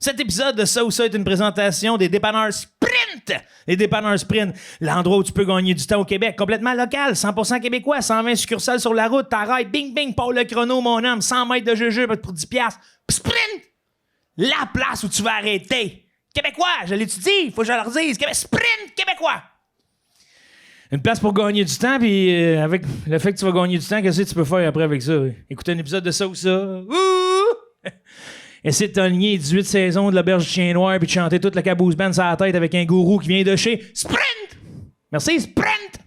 Cet épisode de Ça ou Ça est une présentation des dépanneurs Sprint. Les dépanneurs Sprint, l'endroit où tu peux gagner du temps au Québec, complètement local, 100% québécois, 120 succursales sur la route, t'arrêtes, bing bing, Paul le chrono, mon homme, 100 mètres de jeu pour 10$. Sprint! La place où tu vas arrêter. Québécois, je l'étudie, faut que je leur dise. Sprint québécois! Une place pour gagner du temps, puis avec le fait que tu vas gagner du temps, qu'est-ce que tu peux faire après avec ça? Écouter un épisode de Ça ou Ça. Ouh! Essayer de t'aligner 18 saisons de l'Auberge du Chien Noir puis de chanter toute la caboose band sur la tête avec un gourou qui vient de chez Sprint! Merci, Sprint!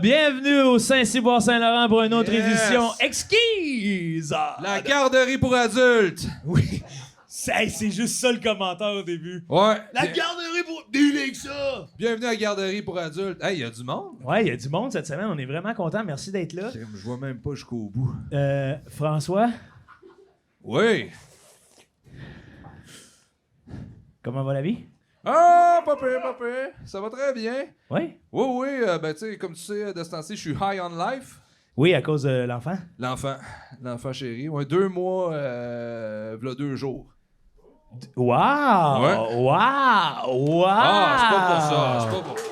Bienvenue au Saint-Cyboire-Saint-Laurent pour une autre édition exquise! La garderie pour adultes! Oui, c'est juste ça le commentaire au début. Ouais. La garderie pour... Dis-le que ça! Bienvenue à la garderie pour adultes. Hey, y a du monde? Ouais, il y a du monde cette semaine, on est vraiment contents, merci d'être là. Je vois même pas jusqu'au bout. François? Oui. Comment va la vie? Ah, pas pire. Ça va très bien. Oui? Oui, ben tu sais, comme tu sais, de ce temps-ci, je suis high on life. Oui, à cause de l'enfant? L'enfant chéri. Ouais, 2 mois, v'là 2 jours. Wow! Ouais. Wow! Ah, c'est pas pour ça.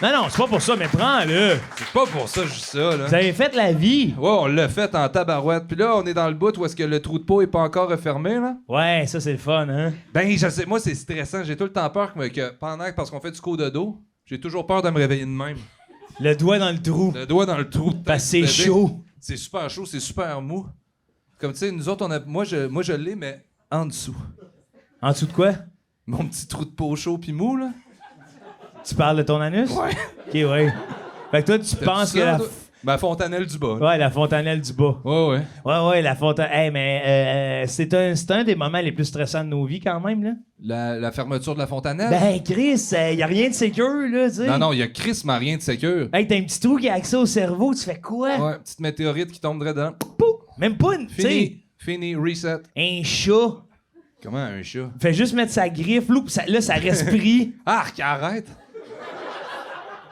Non, c'est pas pour ça, mais prends-le! C'est pas pour ça, juste ça, là. Vous avez fait la vie! Ouais, on l'a fait en tabarouette. Puis là, on est dans le bout où est-ce que le trou de peau est pas encore refermé, là. Ouais, ça c'est le fun, hein? Ben, je sais, moi, c'est stressant. J'ai tout le temps peur parce qu'on fait du cours-de-dos, j'ai toujours peur de me réveiller de même. Le doigt dans le trou. Le doigt dans le trou. Parce que c'est chaud. C'est super chaud, c'est super mou. Comme tu sais, nous autres, moi, je l'ai, mais en dessous. En dessous de quoi? Mon petit trou de peau chaud pis mou, là. Tu parles de ton anus? Ouais. Ok, ouais. Fait que toi, tu penses que la... Ma fontanelle du bas. Ouais, la fontanelle du bas. Ouais. Ouais, la fontanelle... Hey, mais c'est un des moments les plus stressants de nos vies, quand même, là. La fermeture de la fontanelle? Ben, Chris, y a rien de sécure, là, tu sais. Non, il y a Chris, mais rien de sécure. Hey, t'as un petit trou qui a accès au cerveau, tu fais quoi? Ouais, petite météorite qui tomberait dedans. Pouf! Même pas une... tu sais, Fini, reset. un chat. Comment un chat? Fait juste mettre sa griffe, loup, là, ça respire. Arc, arrête!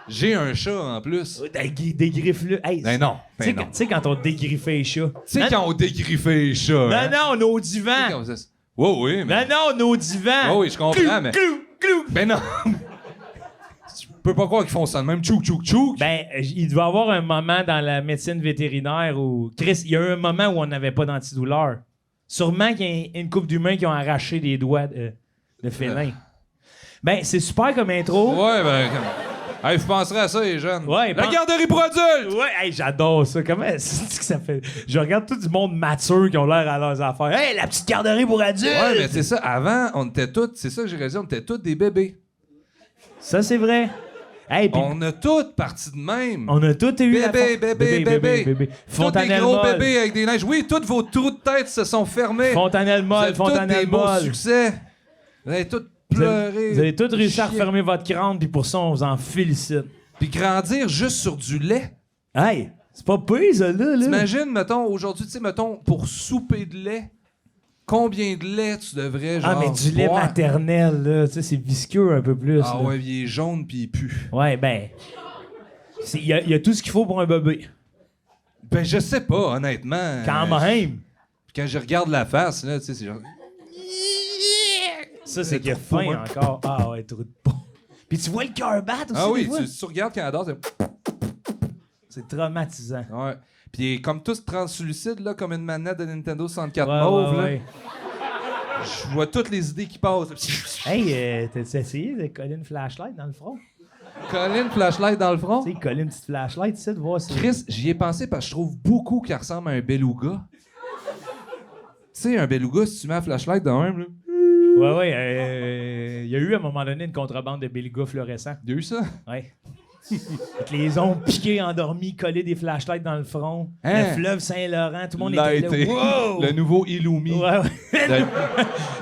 J'ai un chat en plus. Des griffes là. Hey, Ben non. Tu sais quand on dégriffait les chats. Tu sais quand on dégriffait les chats. Non, nos divans. Oui, mais. Non, nos divans. Oh, oui, je comprends, mais. Clou. Ben non. Tu peux pas croire qu'ils font ça de même. Tchouk. Ben, il doit y avoir un moment dans la médecine vétérinaire où. Chris, il y a eu un moment où on n'avait pas d'antidouleur. Sûrement qu'il y a une couple d'humains qui ont arraché des doigts de félin. Ben, c'est super comme intro. Ouais, ben. Hey, vous penserez à ça, les jeunes. Ouais, la garderie pour adultes! Ouais, hey, j'adore ça. Comment c'est que ça fait? Je regarde tout du monde mature qui ont l'air à leurs affaires. Hey, la petite garderie pour adultes! Ouais, mais c'est ça. Avant, on était tous, c'est ça que j'ai réalisé, on était tous des bébés. Ça, c'est vrai. Hey, on a tous parti de même. On a tous eu bébé. Fontanelle tous des gros molle. bébés avec des neiges. Oui, tous vos trous de tête se sont fermés. Fontanelle molle, Vous avez tous des beaux molle. succès. Vous avez tous pleuré. Vous avez tous réussi à refermer votre crâne, puis pour ça, on vous en félicite. Puis grandir juste sur du lait. Hey, c'est pas pire, ça, là. T'imagines, mettons, aujourd'hui, tu sais, mettons, pour souper de lait, combien de lait tu devrais, genre, mais du lait boire? maternel, là, tu sais, c'est visqueux un peu plus. Ah là. ouais, il est jaune puis il pue. Ouais, ben... Il y a tout ce qu'il faut pour un bébé. Ben, je sais pas, honnêtement. Quand même. Quand je regarde la face, là, tu sais, c'est genre... Ça, c'est qu'il y a faim encore. Ah ouais, trop de peau. Puis tu vois le cœur battre aussi. Ah oui, des fois. tu regardes quand elle dort, C'est traumatisant. Ouais. Puis il est comme tous translucides, là, comme une manette de Nintendo 64 Ouais, mauve, ouais. là. Je vois toutes les idées qui passent. Hey, t'as essayé de coller une flashlight dans le front? Coller une flashlight dans le front? Tu sais, coller une petite flashlight, tu sais, de voir si... Chris, j'y ai pensé parce que je trouve beaucoup qui ressemble à un beluga. Tu sais, un beluga, si tu mets la flashlight dans même, là... Ouais, il y a eu à un moment donné une contrebande de belugas fluorescents. Il y a eu ça? Ouais. Avec les ongles piqués, endormis, collés des flashlights dans le front. Hein? Le fleuve Saint-Laurent, tout le monde L'a était été. là. Wow! Le nouveau Illumi. Ouais. Le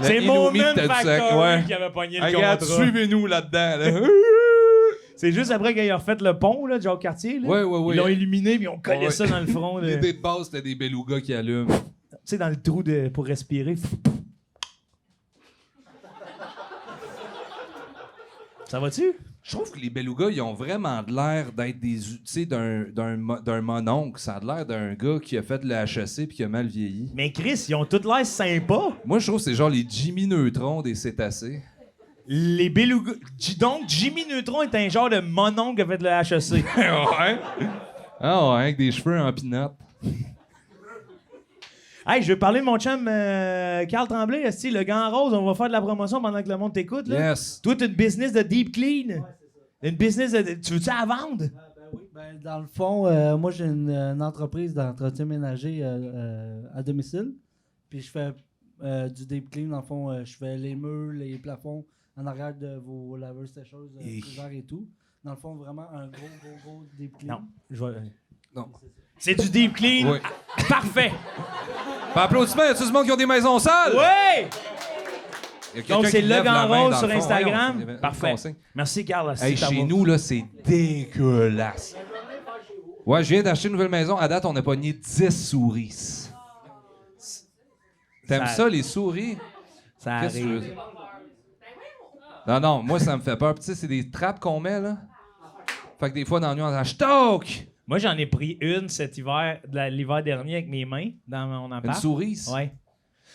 C'est Illumi Moment de Tadoussac, Factory ouais. qui avait pogné le Regarde, contrat. suivez-nous là-dedans. Là. C'est juste après qu'ils ont refait le pont, là, Jacques Cartier. Là. Ouais. Ils l'ont illuminé puis ils ont collé Ouais. ça dans le front. Les dés de base, c'était des belugas qui allument. Tu sais, dans le trou pour respirer. Ça va-tu? Je trouve que les belugas, ils ont vraiment de l'air d'être des... Tu sais, d'un mononcle. Ça a l'air d'un gars qui a fait de la HEC puis qui a mal vieilli. Mais Chris, ils ont tous l'air sympas. Moi, je trouve que c'est genre les Jimmy Neutron des cétacés. Les belugas... Donc, Jimmy Neutron est un genre de mononcle qui a fait de la HEC. Ouais. Ah ouais, avec des cheveux en pinotte. Hey, je veux parler de mon chum Carl Tremblay, esti, le gant rose. On va faire de la promotion pendant que le monde t'écoute. Là. Yes. Toi, t'as une business de deep clean. Une business de... Tu veux-tu la vendre? Oui. Dans le fond, moi, j'ai une entreprise d'entretien ménager à domicile. Puis je fais du deep clean. Dans le fond, je fais les murs, les plafonds en arrière de vos laveurs sécheuses, frigidaires et tout. Dans le fond, vraiment un gros deep clean. Non. Je vais... Non. C'est du deep clean. Oui. Parfait. Par applaudissements, y a-tu du monde qui ont des maisons sales? Oui! Y a quelqu'un Donc, c'est qui le lève la gant main rose dans sur le fond. Instagram. Voyons, Parfait. consigne. Merci, Carl. Hey, chez nous, là, c'est dégueulasse. Ouais, je viens d'acheter une nouvelle maison. À date, on a pogné 10 souris. T'aimes ça, les souris? Ça Qu'est-ce que tu veux arrive. dire? Non, moi, ça me fait peur. Puis, tu sais, c'est des trappes qu'on met, là. Fait que des fois, dans la nuit, on entend « Stock! Moi, j'en ai pris une cet hiver, l'hiver dernier, avec mes mains, dans mon appart. Une souris? Ouais.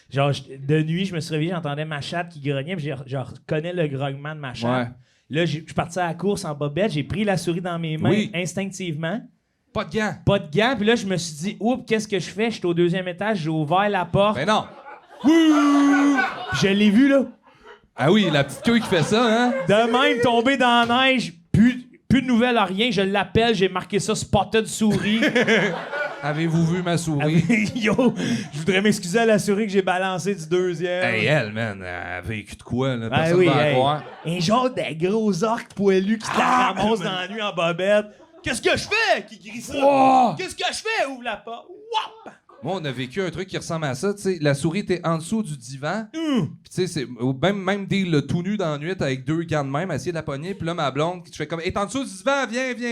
Genre, de nuit, je me suis réveillé, j'entendais ma chatte qui grognait, puis je reconnais le grognement de ma chatte. Ouais. Là, je suis parti à la course en bobette, j'ai pris la souris dans mes mains Oui. instinctivement. Pas de gants. Pas de gants, puis là, je me suis dit, oups, qu'est-ce que je fais? J'étais au 2e étage, j'ai ouvert la porte, Ben non. puis je l'ai vu, là. Ah oui, la petite queue qui fait ça, hein? De même, tombé dans la neige, plus de nouvelles à rien, je l'appelle, j'ai marqué ça, spotted souris. Avez-vous vu ma souris? Yo, je voudrais m'excuser à la souris que j'ai balancée du 2e. Hey, elle, man, elle a vécu de quoi, là? Ah Personne oui, va la hey. croire. Un genre de gros orques poilus qui te la ramasse dans la nuit en bobette. Qu'est-ce que je fais? Qui crie ça? Oh! Qu'est-ce que je fais? Ouvre la porte. Wouap! Moi, on a vécu un truc qui ressemble à ça. Tu sais, la souris était en dessous du divan. Puis, tu sais, c'est même des le tout nu dans la nuit avec 2 gants de même, essayer de la pogner. Puis là, ma blonde, qui fait comme, est en dessous du divan, viens. Puis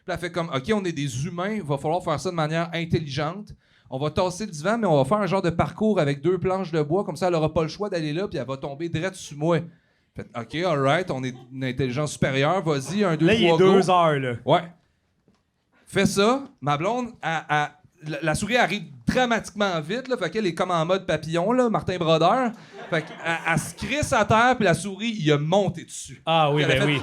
elle fait comme, OK, on est des humains, il va falloir faire ça de manière intelligente. On va tasser le divan, mais on va faire un genre de parcours avec 2 planches de bois. Comme ça, elle aura pas le choix d'aller là, puis elle va tomber direct sur moi. Fait, OK, alright, on est une intelligence supérieure. Vas-y, 1, 2, 3, Là, il est go. 2 heures, là. Ouais. Fais ça. Ma blonde, la souris arrive dramatiquement vite, là, fait qu'elle est comme en mode papillon, là, Martin Brodeur. Fait qu'elle se crisse à terre, puis la souris, il a monté dessus. Ah oui, Elle a ben fait- oui.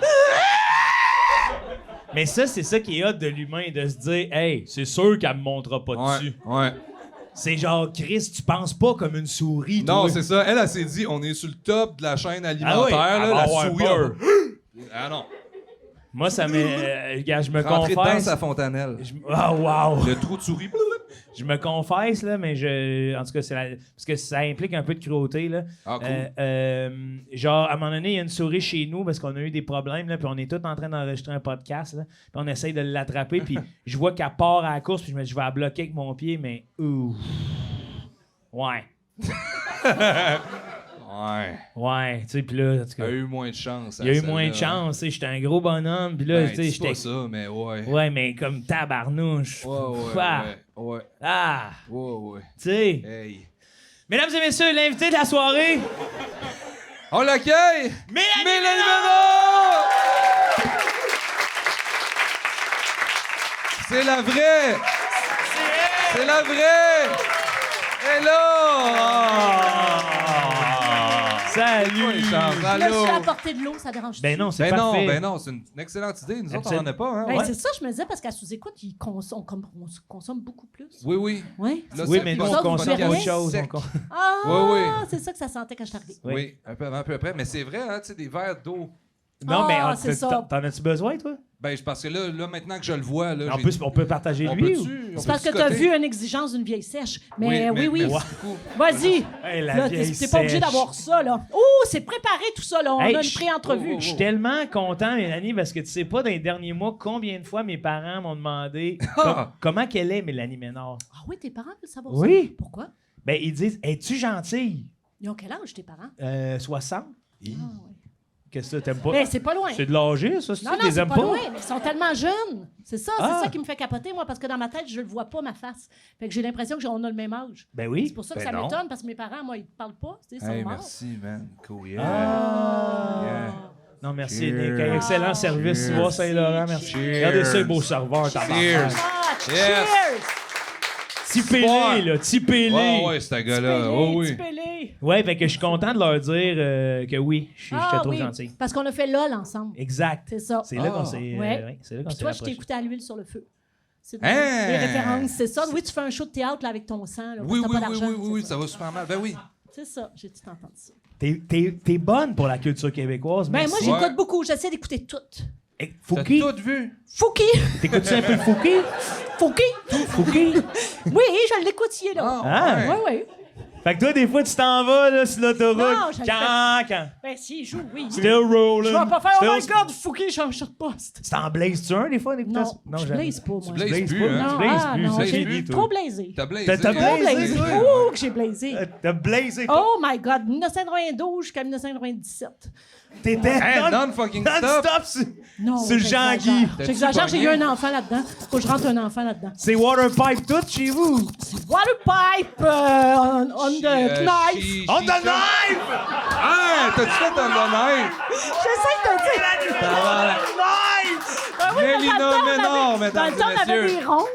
Mais ça, c'est ça qui est hot de l'humain, de se dire, hey, c'est sûr qu'elle me montera pas dessus. Ouais. C'est genre, Chris, tu penses pas comme une souris, Non, toi. c'est ça. Elle s'est dit, on est sur le top de la chaîne alimentaire, Ah oui, là, elle va la avoir souris. peur. Ah non. Moi, ça m'est. Gars, je me Rentrer dedans confesse. sa fontanelle. Ah, wow! Le trou de souris. Je me confesse, là, mais en tout cas, parce que ça implique un peu de cruauté, là. Ah, cool. Genre, à un moment donné, il y a une souris chez nous parce qu'on a eu des problèmes, là, puis on est tous en train d'enregistrer un podcast, là, puis on essaye de l'attraper, puis je vois qu'elle part à la course, puis je me dis, je vais la bloquer avec mon pied, mais ouf. Ouais. Ouais, tu sais, puis là, en tout Il a cas, eu moins de chance. il y a eu moins de chance, tu sais, j'étais un gros bonhomme, puis là, Ben, tu sais, dis j'étais. pas ça, mais ouais. Ouais, mais comme tabarnouche. Ah, Ouais. ah, Ouais. tu sais. Hey. Mesdames et messieurs, l'invité de la soirée, On l'accueille! Mélanie Ménard! C'est la vraie! C'est la vraie! Hello! Salut! Là, je suis à portée de l'eau, ça dérange. Ben non, c'est Ben parfait. non, c'est une excellente idée. Nous autres, on Absolument. n'en a pas, hein? Ben, ouais. c'est ça, je me disais, parce qu'à sous-écoute, on consomme beaucoup plus. Oui. Oui. Là, Oui, c'est mais pas- nous, Ça, on vous consomme verrez. autre chose. Sec. Ah, Oui. c'est ça que ça sentait quand je suis arrivée. Oui. Oui, un peu avant, un peu après. Mais c'est vrai, hein, tu sais, des verres d'eau Non, mais c'est ça. t'en as-tu besoin, toi? Ben, parce que là, maintenant que je le vois, là. En plus, on peut partager lui ou... C'est parce que tu as vu une exigence d'une vieille sèche. Mais oui. Merci beaucoup. Vas-y. Hey, la Là, vieille t'es pas obligé sèche. d'avoir ça, là. Oh, c'est préparé tout ça, là. On Hey, a une pré-entrevue. Je suis tellement content, Mélanie, parce que tu sais pas, dans les derniers mois, combien de fois mes parents m'ont demandé comment qu'elle est, Mélanie Ménard. Ah oui, tes parents veulent savoir Oui. ça. Pourquoi? Ben, ils disent, es-tu gentille? Ils ont quel âge, tes parents? 60? Ah, ouais. Qu'est-ce que t'aimes pas? Ben, c'est pas loin. C'est de l'âger, ça, si Non, tu non, les c'est aimes pas loin, mais ils sont tellement jeunes. C'est ça qui me fait capoter, moi, parce que dans ma tête, je le vois pas, ma face. Fait que j'ai l'impression qu'on a le même âge. Ben oui. C'est pour ça que Ben ça non. m'étonne, parce que mes parents, moi, ils parlent pas. Ils sont Hey, morts. merci, man. Cool, yeah. Ah. Yeah. Non, merci, Cheers. Nick. Excellent service, Cheers. Bois Saint-Laurent, merci. Cheers. Regardez ça, le beau serveur, tabarnak. Cheers. Ah, Yes. cheers! Tipez-les, là, tipez-les. Ouais, ce gars-là. Oh, oui. Tipez-les. Ouais, fait que je suis content de leur dire que oui, je Ah, trouve oui, gentil. parce qu'on a fait LOL ensemble. Exact. C'est ça. C'est là qu'on s'est Ouais. c'est là qu'on Puis s'est toi, je t'ai rapprochés. écouté à l'huile sur le feu. C'est Hein? des références, c'est ça. Oui, tu fais un show de théâtre là, avec ton sang. Là, Oui, parce que oui, t'as pas oui, d'argent, oui, oui, c'est ça va super mal. Ben oui. C'est ça, j'ai tout entendu ça. T'es bonne pour la culture québécoise, Ben, merci. moi, j'écoute beaucoup. J'essaie d'écouter tout. Hey, T'as Fouki, tout vu? Fouki! t'écoutes-tu un peu le Fouki? Fouki! Fouki? Oui, je l'écoute, il est là. Ah, Oui, oui. Fait que toi, des fois, tu t'en vas là, sur Non, l'autoroute. je le Quand? Ben, s'il joue, oui. Still rolling. Je vais pas faire « Oh my Still- God, Fouki, change de poste Tu t'en blazes-tu un, des fois, des Non, fois? je jamais. blaze pas, moi. Tu blazes blazes plus, pas, hein? tu Non, blazes ah, plus. non, Ça, j'ai dit, toi. trop blazé. T'as blazé. T'as Trop blazé, blazé. toi? Oh, que j'ai blazé. T'as blazé. Oh my God, 1992 jusqu'à 1997. T'étais Hey, non-fucking stop. non-stop sur- Non, sur le j'exagère. Jean-Guy. J'exagère, j'ai eu pogné? un enfant là-dedans. Faut que je rentre un enfant là-dedans. C'est waterpipe tout chez vous. Waterpipe on the knife. On the knife! Ah, t'as-tu fait un knife? J'essaie de dire. Knife! Ben oui, mais Mélina dans le temps, Ménard, on avait- mesdames Dans le temps, et on avait messieurs. des ronds.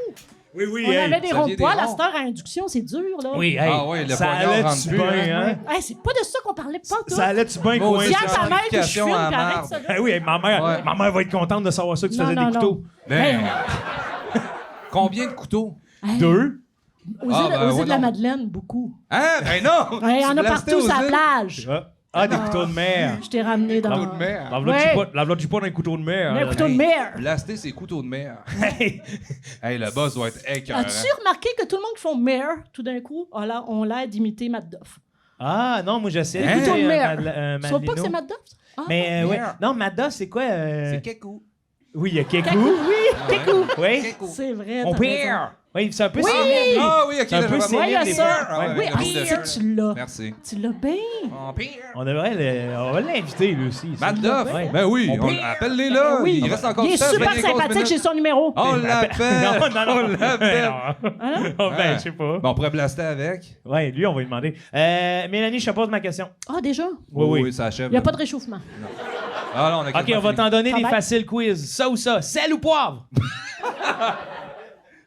Oui, oui, On hey. avait des ça ronds vient de poil. des À ronds. cette heure, à induction, c'est dur, là. Oui, hey. Ah ouais, le ça poignard allait-tu rentre plus, bien, hein? hein? Hey, c'est pas de ça qu'on parlait pas tout. Ça allait-tu bien Maudit coincé? Dis à ta mère que je Scientification filme, à puis arrête marde. ça, là. Ah oui, hey, Ouais. ma mère va être contente de savoir ça que tu Non, faisais non, des couteaux. Ben, Ben, combien de couteaux? Hey, 2? Aux Ah, îles, ben, aux îles ouais, de la non. Madeleine, beaucoup. Hein? Ben non! Ouais, il y en Tu a blastais partout aux sur la îles? plage. Des couteaux de mer. Je t'ai ramené dans... Couteaux de mer. Lave-la-tu pas dans un couteau de mer. Un couteau de mer. Blaster ses couteaux de mer. Hey. Hey, le boss doit être écœurant. As-tu remarqué que tout le monde qui font mer, tout d'un coup, ont l'air d'imiter Matt Duff? Ah, non, moi, j'essaie Des couteaux de mer. Tu Madeleine. vois pas que c'est Matt Duff? Ah, Mais, ouais. Mer. Non, Madda, c'est quoi? C'est Kekou. Oui, il y a Kekou. Kekou, oui, Kekou. Oui. Kekou. C'est vrai. Mon t'as père. Oui, c'est un peu Oui. Céline. Ah oui, ok. C'est un là, peu je Céline, Ouais, il y a des ça. fois. Ouais, Oui, ouais, ah, ouais. c'est que tu l'as. Merci. Tu l'as bien. Mon pire. On va l'inviter, lui aussi. Matt Duff. Ouais. Ben oui, Mon on père. appelle-les là. Oui. Il reste encore Il est 16, super 24 sympathique, minutes. j'ai son numéro. On l'appelle. Non, non, On l'appelle. Oh, ben, je sais pas. Bon, on pourrait blaster avec. Ouais, lui, on va lui demander. Mélanie, je te pose ma question. Ah, déjà? Oui. ça achève. Il n'y a pas de réchauffement. Ah non, on a OK, quasiment on va fini. t'en donner des Travail. faciles quiz. Ça ou ça? Sel ou poivre?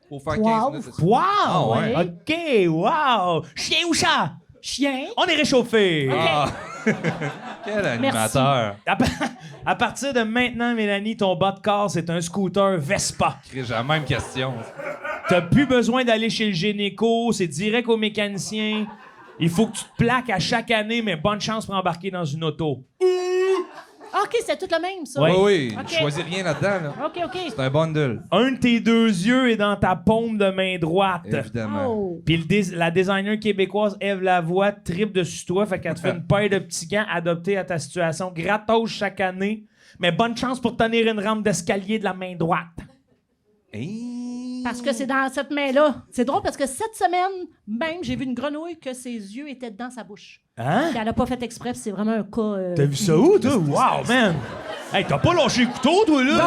Pour faire 15 Poivre. minutes. c'est ça. Poivre! Ah ouais. OK, wow! Chien ou chat? Chien. On est réchauffé. Ah. Quel animateur. À partir de maintenant, Mélanie, ton bas de corps, c'est un scooter Vespa. J'ai la même question. T'as plus besoin d'aller chez le gynéco, c'est direct au mécanicien. Il faut que tu te plaques à chaque année, mais bonne chance pour embarquer dans une auto. OK, c'est tout le même, ça. Ouais. Oui, oui. Ok. Je choisis rien là-dedans. Là. OK. C'est un bundle. Un de tes deux yeux est dans ta paume de main droite. Évidemment. Oh. Puis la designer québécoise Ève Lavoie tripe dessus toi, fait qu'elle te fait une paire de petits gants adaptés à ta situation. Grattose chaque année, mais bonne chance pour tenir une rampe d'escalier de la main droite. Parce que c'est dans cette main-là. C'est drôle parce que cette semaine, même, j'ai vu une grenouille que ses yeux étaient dans sa bouche. Hein? Puis elle n'a pas fait exprès, puis c'est vraiment un cas... T'as vu ça où, toi? Wow, man! Hey, t'as pas lâché le couteau, toi, là?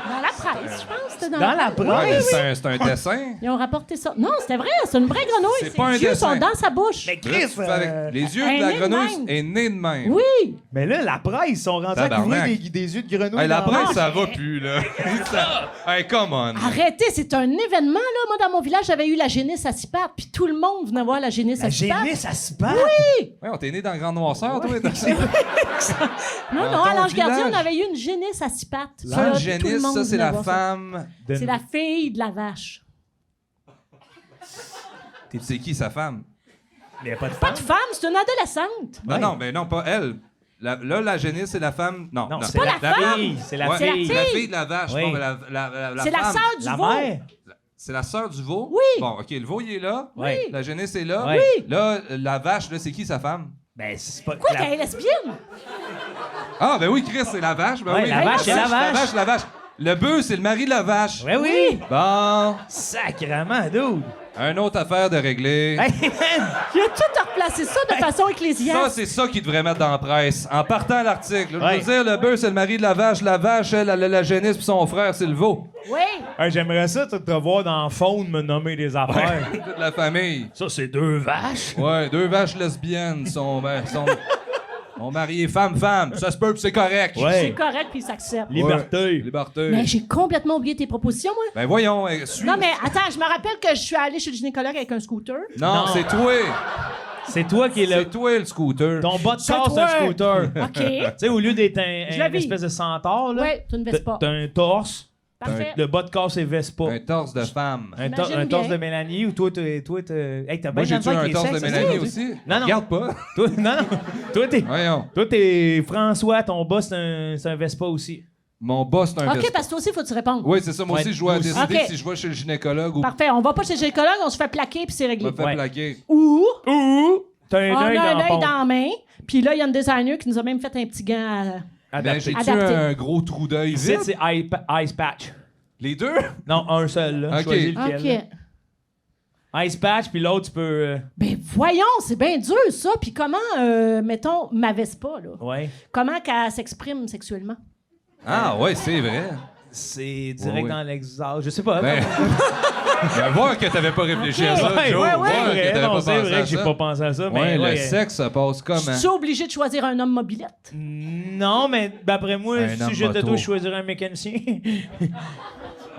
Dans la presse, je pense. C'était dans Dans la presse. presse? Ouais, mais c'est un dessin. Ils ont rapporté ça. Non, c'était vrai, c'est une vraie grenouille. C'est Ses pas un yeux dessin. sont dans sa bouche. Mais Là, Chris, tu fais avec les yeux un de la nez de grenouille même. est né de même. Oui! mais là, la presse, ils sont rendus à Tabarnak. couvrir des yeux de grenouille. Hey, la dans presse, la- ça va plus, là. Hey, come on. Arrêtez, c'est un événement, là. Moi, dans mon village, j'avais eu la génisse à six pattes, puis tout le monde venait voir la génisse La à six pattes. génisse, ça se passe. Ouais, on t'est né dans la grande noirceur, toi. Non, Dans non, à ton l'Ange Gardien, village. on avait eu une génisse à six pattes. Ça, L'ange tout le génisse, monde ça, c'est venait la voir ça. femme. C'est la fille de la vache. C'est qui, sa femme? Mais y a pas de Pas femme. de femme, c'est une adolescente. Non, non, ben non, pas elle. Là, la génisse, c'est la femme. Non, c'est la fille. C'est la Ouais, fille. la fille de la vache. Oui. Bon, mais la C'est la femme. sœur du La veau. mère. C'est la sœur du veau? Oui. Bon, OK, le veau, il est là. Oui. La génisse est là. Oui. Là, la vache, là, c'est qui sa femme? Ben, c'est pas. Quoi, qu'elle est lesbienne? Ah, ben oui, Chris, c'est la vache. Ben Ouais, oui, la vache, c'est la vache. La vache. Le bœuf, c'est le mari de la vache. Ouais, oui. Bon, Sacrement, dude. une autre affaire de régler. Hey, man. Il a tout replacé ça de façon Ça, ecclésiaste. c'est ça qu'ils devraient mettre dans la presse. En partant à l'article. Ouais. Je veux dire, le bœuf, c'est le mari de la vache. La vache, elle, la génisse, puis son frère, c'est le veau. Oui. Hey, j'aimerais ça te voir dans le phone me nommer des affaires. Toute la famille. Ça, c'est 2 vaches. Ouais, 2 vaches lesbiennes sont mariées femme-femme. Ça se peut, puis c'est correct. C'est Ouais. correct, puis il s'accepte. Liberté. Liberté. Mais j'ai complètement oublié tes propositions, moi. Ben voyons, suis. Non, mais attends, je me rappelle que je suis allée chez le gynécologue avec un scooter. Non, Non. c'est toi. C'est toi qui est C'est le. toi le scooter. Ton bas de C'est corps, c'est un toi. scooter. OK. Tu sais, au lieu d'être Je l'ai une vu. espèce de centaure, là. Ouais, tu ne baisses pas. T'as un torse. Parfait. Le bas de corps, c'est Vespa. Un torse de femme. J'imagine Un torse bien. de Mélanie ou toi, hey, t'as Moi, bien j'ai-tu un torse de Mélanie aussi? Non, non. Regarde pas. Toi, non, non. Voyons. Toi, t'es François, ton bas, c'est un Vespa aussi. Mon boss, c'est un OK, Vespa. parce que toi aussi, il faut que tu répondes. Oui, c'est ça. Moi Ouais, aussi, je dois moi aussi. décider OK. si je vais chez le gynécologue ou Parfait. On va pas chez le gynécologue, on se fait plaquer, puis c'est je réglé. me fais Ouais. plaquer. Ou Ouh! T'as on un a œil un dans la œil pompe. dans la main, puis là, il y a une designer qui nous a même fait un petit gant à... Ben, j'ai-tu Adapté. un gros trou d'œil Ici, vide? c'est Ice Patch. Les deux? Non, un seul, là. Ok. Choisis lequel. OK. là. Ice Patch, puis l'autre, tu peux... Ben voyons, c'est bien dur, ça. Puis comment, mettons, ma Vespa, là, Ouais. comment qu'elle s'exprime sexuellement? Ah, ouais, c'est vrai. C'est direct Ouais. dans l'exhaust. Je sais pas. Ben, ben, voir que t'avais pas réfléchi à ça, Ouais, Joe. ouais, Voir ouais. que C'est t'avais vrai, non, pas c'est pensé vrai à que j'ai ça. pas pensé à ça, mais Ouais, ouais. le sexe, ça passe comment? Je suis obligé de choisir un homme mobilette? Non, mais d'après moi, Un homme si j'étais moto. toi, je choisirais un mécanicien.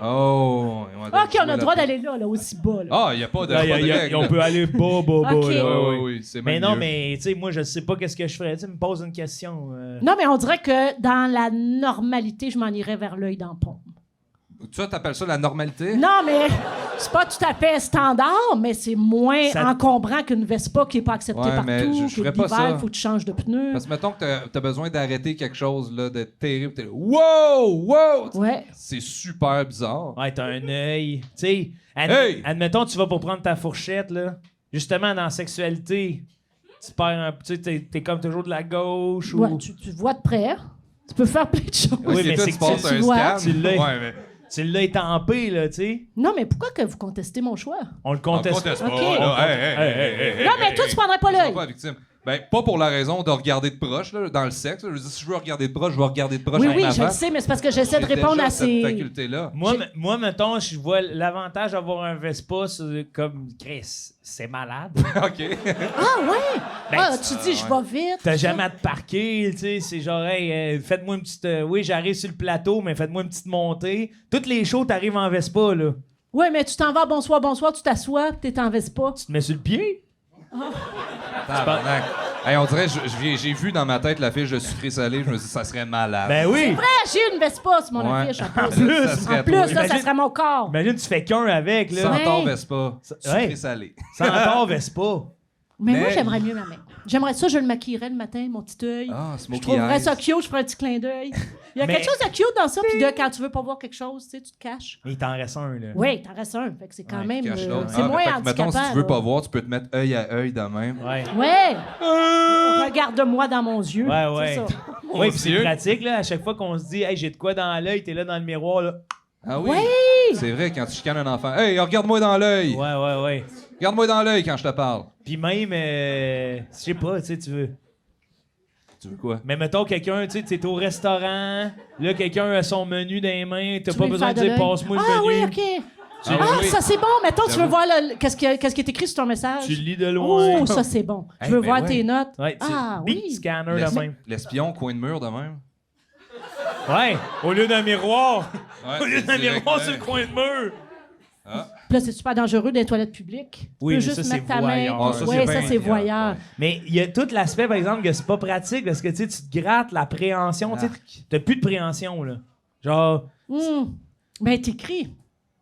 Oh. OK, on a le droit d'aller là, aussi bas, là. Ah, il n'y a pas de, Là, pas de règle. on peut aller bas, Ok. là. Ouais, ouais, ouais, oui, c'est Mais même non, mieux. mais tu sais, moi, je sais pas qu'est-ce que je ferais. Tu sais, me pose une question. Non, mais on dirait que dans la normalité, je m'en irais vers l'œil dans la pompe. Toi, t'appelles ça la normalité? Non, mais c'est pas tout à fait standard, mais c'est moins Ça- encombrant qu'une Vespa qui n'est pas acceptée Ouais, mais partout. je que ferais pas l'hiver, ça. il faut que tu changes de pneus. Parce que mettons que t'as besoin d'arrêter quelque chose là, de terrible. T'es là, wow! Wow! Ouais. C'est super bizarre. Ouais, t'as un œil. Tu sais, Hey! admettons, tu vas pour prendre ta fourchette, là. Justement, dans la sexualité, tu perds un. Tu sais, t'es comme toujours de la gauche ou. Ouais, tu vois de près. Tu peux faire plein de choses. Oui, mais toi, c'est tu que passes tu un vois, scan. tu l'as. Ouais, mais Tu l'as étampé, là, tu sais. Non, mais pourquoi que vous contestez mon choix? On le on conteste. conteste pas. Ok. Là. Hey, Non, mais toi, tu prendrais pas je suis l'œil. pas victime. Ben, pas pour la raison de regarder de proche, là, dans le sexe. là. Je veux dire, si je veux regarder de proche, je vais regarder de proche Oui, avec oui, ma je le face. sais, mais c'est parce que j'essaie de J'ai répondre déjà à cette ces... faculté-là. Moi, mettons, je vois l'avantage d'avoir un Vespa, c'est comme Chris, c'est malade. OK. Ah, ouais! Ben, Ah, tu dis, je vais vite. T'as tout ça. jamais à te parquer, tu sais, c'est genre, hey, faites-moi une petite. Oui, j'arrive sur le plateau, mais faites-moi une petite montée. Toutes les shows, t'arrives en Vespa, là. Ouais, mais tu t'en vas, bonsoir, tu t'assois, puis t'es en Vespa. Tu te mets sur le pied. Tabarnak. Hey, on dirait, j'ai vu dans ma tête la fiche de sucré-salé, je me suis dit, ça serait malade. Ben oui. Ah, j'ai une Vespa sur mon Ouais. affiche, en plus. plus, ça serait En plus, toi. là, ça Imagine- serait mon corps. Imagine, tu fais qu'un avec, là. Centaure Ouais. Vespa, Ouais. sucré-salé. Centaure Vespa. Mais moi, Mais- j'aimerais mieux ma mère. J'aimerais ça, je le maquillerais le matin, mon petit œil. Ah, Je smoky trouverais eyes. ça cute, je ferais un petit clin d'œil. Il y a Mais- quelque chose de cute dans ça, puis de quand tu veux pas voir quelque chose, tu sais, tu te caches. Il t'en reste un, là. Oui, t'en restes un. Fait que c'est quand Ouais, même. Cache l'autre. C'est moins fait que, mettons, handicapant. si tu veux là. pas voir, tu peux te mettre œil à œil de même. Ouais. Ouais! Regarde-moi dans mon yeux. Ouais, ouais. C'est ça. Oui, puis c'est Dieu. pratique, là. À chaque fois qu'on se dit, hey, j'ai de quoi dans l'œil, t'es là dans le miroir, là. Ah oui? Oui! C'est vrai, quand tu chicanes un enfant. Hey, regarde-moi dans l'œil! Ouais, ouais, ouais. Regarde-moi dans l'œil quand je te parle. Puis même, je sais pas, tu sais, tu veux. Tu veux quoi? Mais mettons quelqu'un, tu sais, t'es au restaurant, là, quelqu'un a son menu dans les mains, t'as Tu pas veux besoin faire de dire, l'œil? passe-moi le Ah menu. oui, OK. Ah Ah, oui. ça c'est bon. Mettons, tu veux J'avoue. voir qu'est-ce qui est écrit sur ton message. Tu le lis de loin. Oh, ça c'est bon. Je Hey, veux ben voir ouais. tes notes. Ouais, tu Ah bip, oui. scanner de même. L'espion, coin de mur de même. Ouais, au lieu d'un miroir. Ouais, Au lieu c'est d'un direct, miroir ouais. sur le coin de mur. Puis là, c'est super dangereux des toilettes publiques. Oui, tu mais peux ça, juste c'est mettre ta voyeur. main. Ah, ça, Oui, c'est ça, bien c'est voyeur, voyeur. ouais. Mais il y a tout l'aspect, par exemple, que c'est pas pratique parce que tu sais, tu te grattes la préhension. Tu sais, t'as plus de préhension, là. Genre, Ben, t'écris.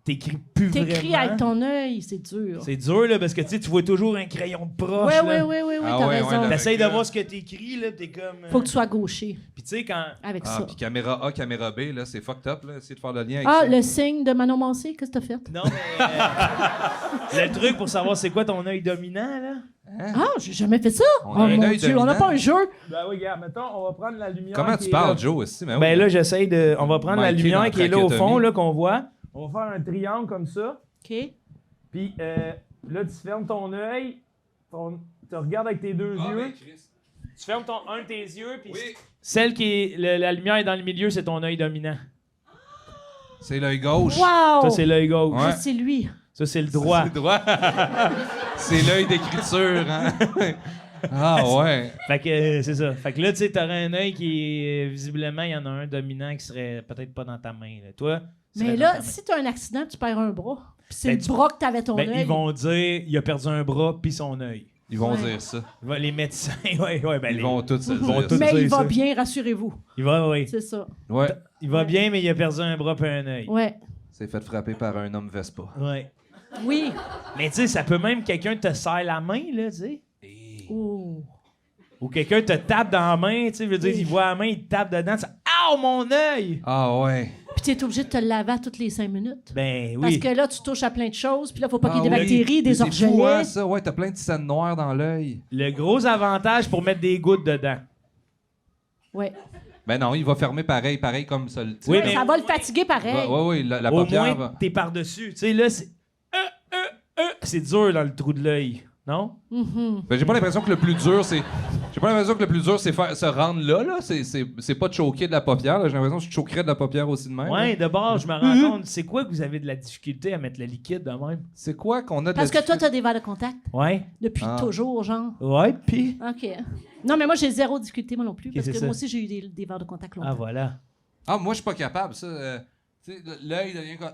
t'écris plus T'écris vraiment. avec ton œil, c'est dur. C'est dur, là, parce que tu vois toujours un crayon de proche. Oui, là. oui, Ah t'as ouais, raison. ouais, T'essayes de Avec, voir ce que t'écris, là, t'es comme... Faut que tu sois gaucher Puis tu sais, quand... avec Ah, ça. puis caméra A, caméra B, là, c'est fucked up, là. Essayer de faire le lien avec Ah, ça. le signe de Manon Mancé, qu'est-ce que t'as fait? Non, mais... le truc pour savoir c'est quoi ton œil dominant, là... Ah, j'ai jamais fait ça. On Oh a un mon œil Dieu, on n'a dominant. pas un jeu. Ben oui, regarde, mettons, on va prendre la lumière Comment qui tu est parles, là. Joe, aussi? Mais Ben oui. là, j'essaye de... On va prendre la Mikey lumière dans qui est là au fond, Trachéotomie. là, qu'on voit. On va faire un triangle comme ça. OK. Puis là, tu fermes ton œil. Tu regardes avec tes deux Ah, yeux. ben, Chris. Tu fermes un de tes yeux, puis Oui. celle qui est... la lumière est dans le milieu, c'est ton œil dominant. C'est l'œil gauche. Wow! Ça, c'est l'œil gauche. Ouais. Ça, c'est lui. Ça, c'est le droit. C'est droit. C'est l'œil d'écriture, hein? Ah ouais. Fait que c'est ça. Fait que là, tu sais, t'aurais un œil qui est... visiblement, il y en a un dominant qui serait peut-être pas dans ta main. Là. Toi, serait Mais dans là, ta main. si t'as un accident, tu perds un bras. Puis c'est Ben, le tu- bras que t'avais ton Ben, œil. ils vont dire il a perdu un bras puis son œil. Ils vont Ouais. dire ça. Les médecins, ouais, ben Ils les- vont tous se Ils vont dire tous- ça. Mais il dire va ça. bien, rassurez-vous. Il va, oui. C'est ça. Ouais. Il va bien, mais il a perdu un bras puis un œil. Ouais. C'est fait frapper par un homme Vespa. Ouais. Oui. Mais tu sais, ça peut même quelqu'un te serre la main, là, tu sais. Oh. Ou quelqu'un te tape dans la main, tu sais, veut dire, il voit la main, il te tape dedans, ça. Ah, mon œil! Ah ouais. Puis t'es obligé de te le laver à toutes les 5 minutes. Ben Parce oui. que là, tu touches à plein de choses, puis là, faut pas qu'il y ait Ah des oui. bactéries, des C'est fou, hein, orgelets. ça. Ouais, t'as plein de scènes noires dans l'œil. Le gros avantage pour mettre des gouttes dedans. Ouais. Ben non, il va fermer pareil comme ça. tu sais. Oui, Ouais, mais- ça va le fatiguer pareil. Ouais, la Au paupière moins, va. t'es par-dessus. Tu sais, là, c'est... C'est dur dans le trou de l'œil, non? Mhm. Ben, j'ai pas l'impression que le plus dur, c'est. J'ai pas l'impression que le plus dur, c'est faire se rendre là. C'est pas de choquer de la paupière. Là. J'ai l'impression que je choquerais de la paupière aussi de même. Ouais, de bord, je me rends compte. C'est quoi que vous avez de la difficulté à mettre le liquide de même? C'est quoi qu'on a de Parce la que toi, t'as des verres de contact Ouais. depuis Ah. toujours, genre. Ouais, pis... OK. Non, mais moi, j'ai zéro difficulté, moi non plus. Parce c'est que ça. moi aussi, j'ai eu des verres de contact longtemps. Ah, voilà. Ah, moi, je suis pas capable, ça. Tu sais, l'œil devient comme.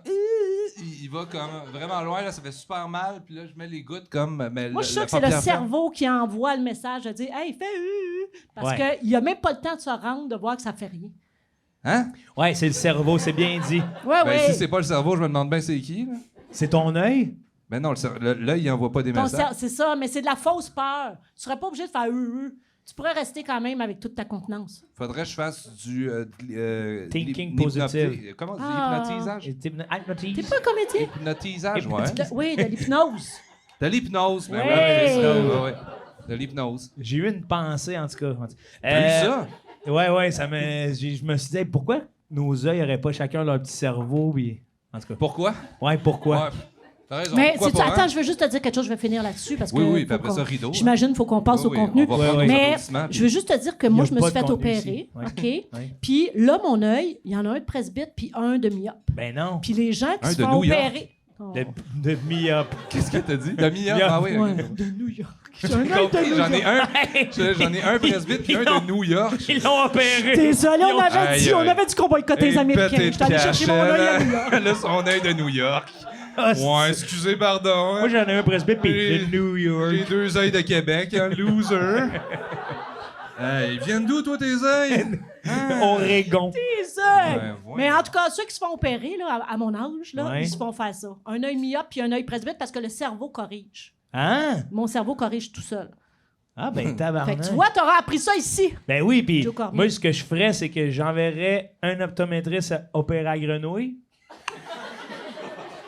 Il va comme vraiment loin, là, ça fait super mal. Puis là, je mets les gouttes comme. Mais Moi, je suis sûre la que c'est le paupière ferme. cerveau qui envoie le message de dire « Hey, fais Parce Ouais. qu'il n'y a même pas le temps de se rendre, de voir que ça fait rien. Hein? Ouais, c'est le cerveau, c'est bien dit. Ouais, Ben, ouais. si c'est pas le cerveau, je me demande bien c'est qui, là. C'est ton œil? Ben non, l'œil, il envoie pas des Ton messages. c'est ça, mais c'est de la fausse peur. Tu serais pas obligé de faire Tu pourrais rester quand même avec toute ta contenance. Faudrait que je fasse du. Thinking l'hypnotisage. positive. Comment on dit? Ah. Hypnotisage? T'es pas comédien? Hypnotisage, ouais. Oui, de l'hypnose. De l'hypnose. Ben Ouais. ouais, c'est ça, ouais. De l'hypnose. J'ai eu une pensée, en tout cas. T'as eu ça? Ouais, je me suis dit, hey, pourquoi nos yeux n'auraient pas chacun leur petit cerveau? Puis... En tout cas. Pourquoi? Ouais, pourquoi? Ouais. T'as raison. Mais Pourquoi si tu pas, hein? attends, je veux juste te dire quelque chose, je vais finir là-dessus parce que. Oui, puis faut après qu'on- ça, rideau. J'imagine qu'il faut qu'on passe Oui, au oui, contenu. on va faire nos Mais applaudissements, puis- je veux juste te dire que Il y moi, a je me pas suis de fait contenu opérer. ici. Ouais. OK? Ouais. Puis là, mon œil, il y en a un de presbyte puis un de myope. Ben non. Puis les gens qui Un se de font New York. opérer. Oh. De mi-up. Qu'est-ce que t'as dit? De mi-up? Yeah. Ah oui, Ouais, ok. de New York. J'ai compris, j'en ai un. J'en ai un presbyte puis un de New York. Ils l'ont opéré. Désolé, on avait Aïe, dit, on aïe. avait dit qu'on boycottait les Américains. Pété de J'étais allé chercher mon œil à New York. Là, son œil de New York. Ah, Ouais, excusez, pardon. Moi, j'en ai un presbyte puis de New York. J'ai 2 œils de Québec, hein, loser. Hey, ils viennent d'où, toi, tes œils? Oregon. Les œils. Ouais, ouais. Mais en tout cas, ceux qui se font opérer là, à mon âge, là, Ouais. ils se font faire ça. Un œil myope puis un œil presbyte parce que le cerveau corrige. Hein? Mon cerveau corrige tout seul. Ah, ben, Fait tabarnak. que tu vois, t'auras appris ça ici. Ben oui, puis Joe Cormier. moi, ce que je ferais, c'est que j'enverrais un optométriste à opérer à Grenouille.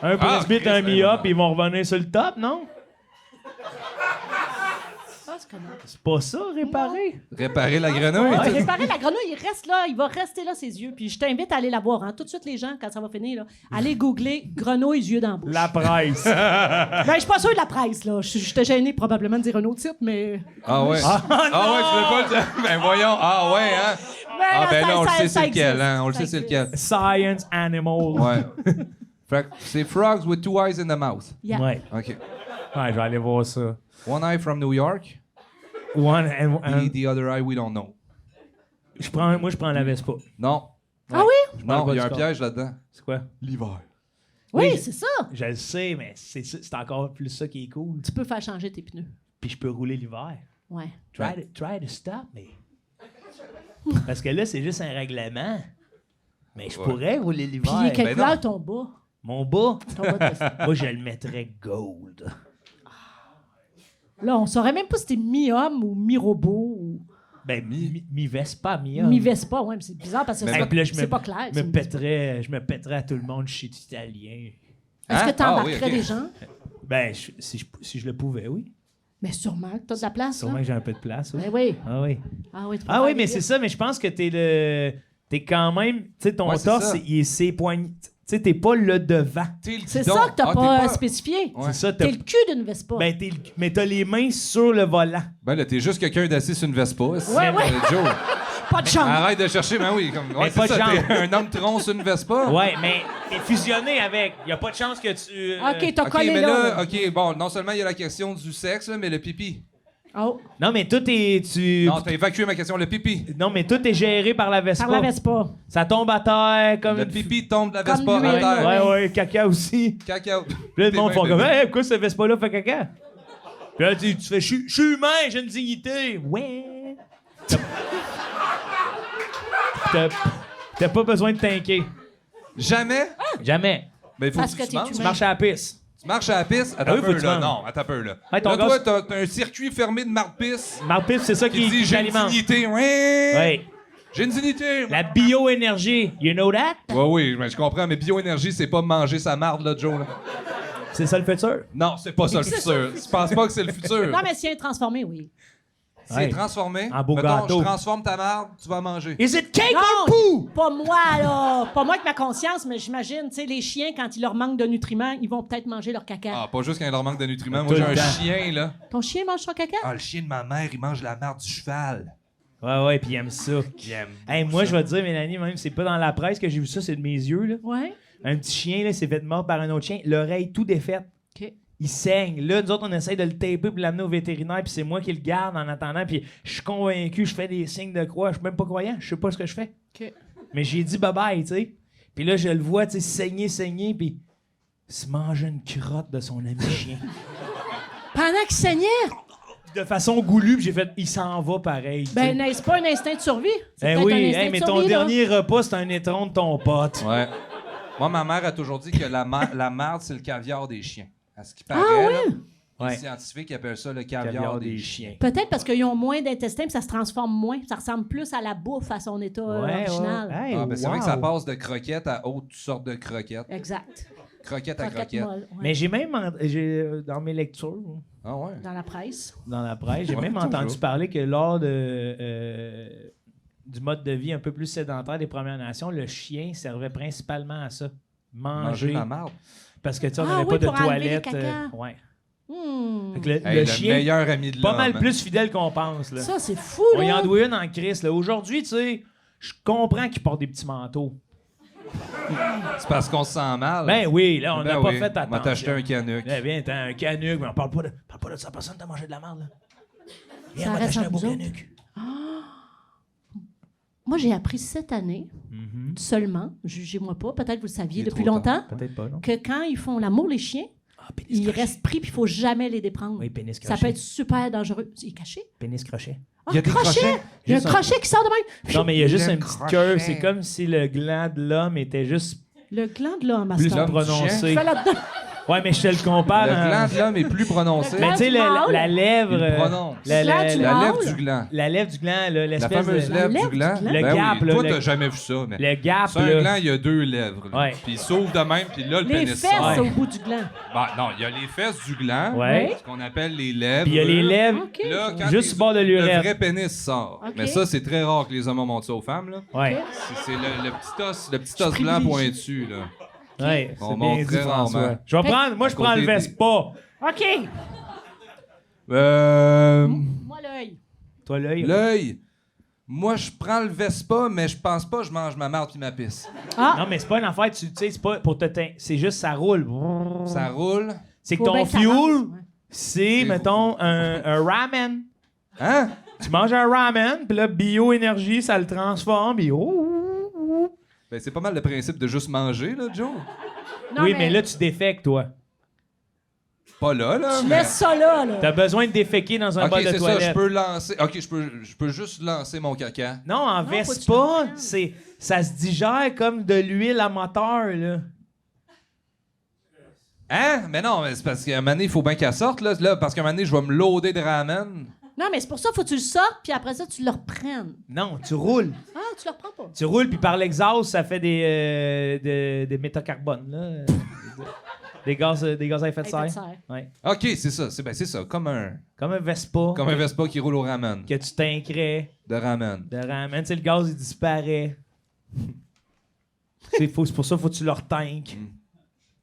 Un presbyte, Christ, un ben mi-up, voilà. ils vont revenir sur le top, non? Ah, c'est comment? C'est pas ça, réparer? Réparer la grenouille. Ouais, réparer la grenouille, il reste là, il va rester là, ses yeux. Puis je t'invite à aller la voir, hein. Tout de suite, les gens, quand ça va finir, là, allez googler grenouille, yeux dans la bouche. La presse. Ben, je suis pas sûr de la presse, là. J'étais gêné probablement de dire un autre titre, mais. Ah ouais. Ah ouais, tu veux pas le dire? Ben voyons. Ah ouais, hein? Ah ben là, on le sait c'est lequel, hein? On le sait c'est lequel. Science animal. Ouais. Fait que c'est Frogs with 2 eyes in the mouth. Yeah. Ouais. OK. Ouais, je vais aller voir ça. One eye from New York. One and, The other eye, we don't know. moi, je prends la Vespa. Non. Ah oui? Non, pas il y a du un corps. piège là-dedans. C'est quoi? L'hiver. Oui, Oui. c'est ça. Je le sais, mais c'est encore plus ça qui est cool. Tu peux faire changer tes pneus. Puis je peux rouler l'hiver. Ouais. Try to stop me. Parce que là, c'est juste un règlement. Mais je Ouais. pourrais rouler Puis l'hiver. il est quelle ben couleur non. ton bas? Mon bas, Ton bas de Vespa. moi, je le mettrais gold. Là, on saurait même pas si t'es mi-homme ou mi-robot ou Ben, mi-Vespa, mi-homme. mi-Vespa. Ouais, mais c'est bizarre parce que Mais c'est Hey, puis là, pas clair. Je me pèterais à tout le monde, je suis italien. Est-ce Hein? que t'embarquerais Ah oui, ok. des gens? Ben, si je le pouvais, oui. Mais sûrement que t'as de la place, Sûrement là. que j'ai un peu de place, oui. Ben oui. Ah oui. Ah oui, tu peux Ah faire oui, des mais c'est listes. ça, mais je pense que t'es quand même, tu sais, ton Ouais, c'est torse, ça. il est ses poignées. Tu sais, t'es pas le devant. T'es le C'est guidon. ça que t'as Ah, pas, t'es spécifié. Ouais. C'est ça, T'es le cul d'une Vespa. Ben, mais t'as les mains sur le volant. Ben là, t'es juste quelqu'un d'assis sur une Vespa. Ouais, ouais. Joe, Pas de chance. arrête de chercher, ben oui. Comme, ouais, Mais c'est pas de ça, jambe. t'es un homme tronc sur une Vespa. Ouais, mais t'es fusionné avec. Y a pas de chance que tu. OK, t'as OK, collé mais là. là, OK, bon, non seulement il y a la question du sexe, là, mais le pipi. Oh, Non, mais tout est. Non, t'as évacué ma question, le pipi. Non, mais tout est géré par la Vespa. par la Vespa. Ça tombe à terre comme. Le pipi tombe de la Comme Vespa à l'huile, terre. Ouais, ouais, caca aussi. Caca. Puis là, le T'es monde bien font comme, bébé. hey, pourquoi ce Vespa-là fait caca? Puis là, tu fais, je suis humain, j'ai une dignité. Ouais. T'as pas besoin de tanker. Jamais? Jamais. Ben, il faut Parce que que tu t'es manges. Tu humain. marches à la piste. Tu marches à la piste, attends Ah oui, un faut peu que tu là. manges. Non, attends un peu là. Ouais, ton Là, gars, toi, t'as un circuit fermé de marde-piste Ma piste, c'est ça qui dit qui j'ai une t'alimente. dignité. Ouais. Ouais. J'ai une dignité. La bioénergie. You know that? Ouais, oui, mais je comprends, mais bioénergie, c'est pas manger sa marde, là, Joe. Là. C'est ça le futur? Non, c'est pas ça le futur. Tu penses pas que c'est le futur? Non, mais si elle est transformée, oui. C'est Ouais. transformé. En beau Mettons, gâteau. je transforme ta marde, tu vas manger. Is it cake Non! or poo? Pas moi, là. Pas moi avec ma conscience, mais j'imagine, tu sais, les chiens, quand il leur manque de nutriments, ils vont peut-être manger leur caca. Ah, pas juste quand il leur manque de nutriments. Tout Moi, j'ai le un temps. chien, là. Ton chien mange son caca? Ah, le chien de ma mère, il mange la marde du cheval. Ouais, puis il aime ça. J'aime. Hey, moi, je vais te dire, Mélanie, même, c'est pas dans la presse que j'ai vu ça, c'est de mes yeux, là. Ouais. Un petit chien, là, s'est fait mordre par un autre chien, l'oreille tout défaite. OK. Il saigne. Là, nous autres, on essaye de le taper pour l'amener au vétérinaire, puis c'est moi qui le garde en attendant, puis je suis convaincu, je fais des signes de croix, je suis même pas croyant, je sais pas ce que je fais. OK. Mais j'ai dit bye-bye, tu sais. Puis là, je le vois, tu sais, saigner, puis il se mange une crotte de son ami chien. Pendant qu'il saignait? De façon goulue, puis j'ai fait, il s'en va pareil. tu sais. Ben, n'est-ce pas un instinct de survie? C'est Eh peut-être oui, un instinct hey, de mais ton survie, là. dernier repas, c'est un étron de ton pote. Ouais. Moi, ma mère a toujours dit que la marde, c'est le caviar des chiens. À ce qui paraît, Ah là, Ouais. les scientifiques appellent ça le caviar, Caviar des des chiens. chiens. Peut-être parce qu'ils ont moins d'intestin puis ça se transforme moins. Ça ressemble plus à la bouffe à son état original. Ouais. Hey, Ah, ben, c'est vrai que wow. ça passe de croquettes à autres sortes de croquettes. Exact. Croquette à Croquette croquette. molle, ouais. Mais j'ai même, dans mes lectures, Ah ouais. Dans la presse. dans la presse, j'ai Ouais, même entendu toujours. parler que lors du mode de vie un peu plus sédentaire des Premières Nations, le chien servait principalement à ça. Manger Manger. la marde. Parce que tu sais, on Ah n'avait oui, pas de pour enlever les toilette. caca. Ouais. Hmm. Fait que le Hey, le chien, meilleur ami de pas l'homme. mal plus fidèle qu'on pense. Là. Ça, c'est fou, On y là. en doit une en crise. Là. Aujourd'hui, tu sais, je comprends qu'ils portent des petits manteaux. C'est parce qu'on se sent mal. Ben oui, là, on n'a Ben pas oui. fait On va attention. t'acheter un canuc. Eh bien, t'as un canuc, mais on parle pas de ça. Personne t'a mangé de la merde, là. Viens, Ça on va reste t'acheter un entre beau nous autres. canuc. Moi, j'ai appris cette année, Mhm. seulement, jugez-moi pas, peut-être vous le saviez Il est depuis trop longtemps, Peut-être pas, non? que quand ils font l'amour, les chiens, Ah, pénis ils crochet. restent pris puis il faut jamais les déprendre. Oui, pénis Ça crochet. peut être super dangereux. Il est caché? Pénis crochet. Ah, Il y a des crochet! crochets? Il y a un Juste un- crochet qui sort de même. Non, mais il y a juste Le une petite crochet. curve. C'est comme si le gland de l'homme était juste Le gland de l'homme, à plus ce temps. l'homme du prononcé. Fais là-dedans. Ouais, mais je te le compare. Le en- gland de l'homme est plus prononcé. Le Mais tu sais, du mâle. la lèvre. Il le prononce. La, Gland la- du la- La mâle. lèvre du gland. la lèvre du gland, là, La l'espèce fameuse de. lèvre lèvre du gland. du gland. Le Ben gap, oui. là, Toi, le- t'as jamais vu ça. Mais... Le gap, Sur un là. gland, il y a deux lèvres. là. Ouais. Puis il s'ouvre de même, puis là, le Les pénis fesses sort. au bout du gland. Bah, non, il y a les fesses du gland, Ouais. ce qu'on appelle les lèvres. Puis il y a les lèvres. OK. Là, quand Juste au bord de le l'urètre. vrai pénis sort. OK. Mais ça, c'est très rare que les hommes montent ça aux femmes. Là. Ouais. C'est le petit os Je blanc privilégie. pointu. Là. Ouais. On C'est montre bien dit, très François. rarement. Je vais Fait- prendre. Moi, je À prends le côté des- Vespa. OK. Moi, l'œil. Toi, l'œil. L'œil. Moi, je prends le Vespa, mais je pense pas que je mange ma marde puis ma pisse. Ah, Non, mais c'est pas une affaire, tu sais, c'est pas pour te c'est juste ça roule. Ça roule. C'est que faut bien ton que ça fuel, avance, ouais. c'est, mettons, un ramen. Hein? Tu manges un ramen, puis là, bioénergie, ça le transforme, puis Ben, c'est pas mal le principe de juste manger, là, Joe. Non, oui, mais là, tu défèques, toi. Pas là, là. Tu mais- laisses ça là. T'as besoin de déféquer dans un Ok, bol de c'est ça, toilette. je peux lancer. Ok, je peux juste lancer mon caca. Non, en Non, faut que tu Vespa, lances. ça se digère comme de l'huile à moteur, là. Hein? Mais non, mais c'est parce qu'à un moment donné, il faut bien qu'elle sorte, là, parce qu'à un moment donné, je vais me loader de ramen. Non, mais c'est pour ça qu'il faut que tu le sortes, puis après ça, tu le reprennes. Non, tu roules. Ah, tu le reprends pas. Tu roules, puis par l'exhaust, ça fait des métacarbones, là. Des gaz à effet de serre. Ouais. OK, c'est ça. C'est ça. Comme un Vespa. Comme un Vespa qui roule au ramen. Que tu t'inquiètes De ramen. de ramen. Tu sais, le gaz, il disparaît. C'est pour ça, faut que tu le retinques.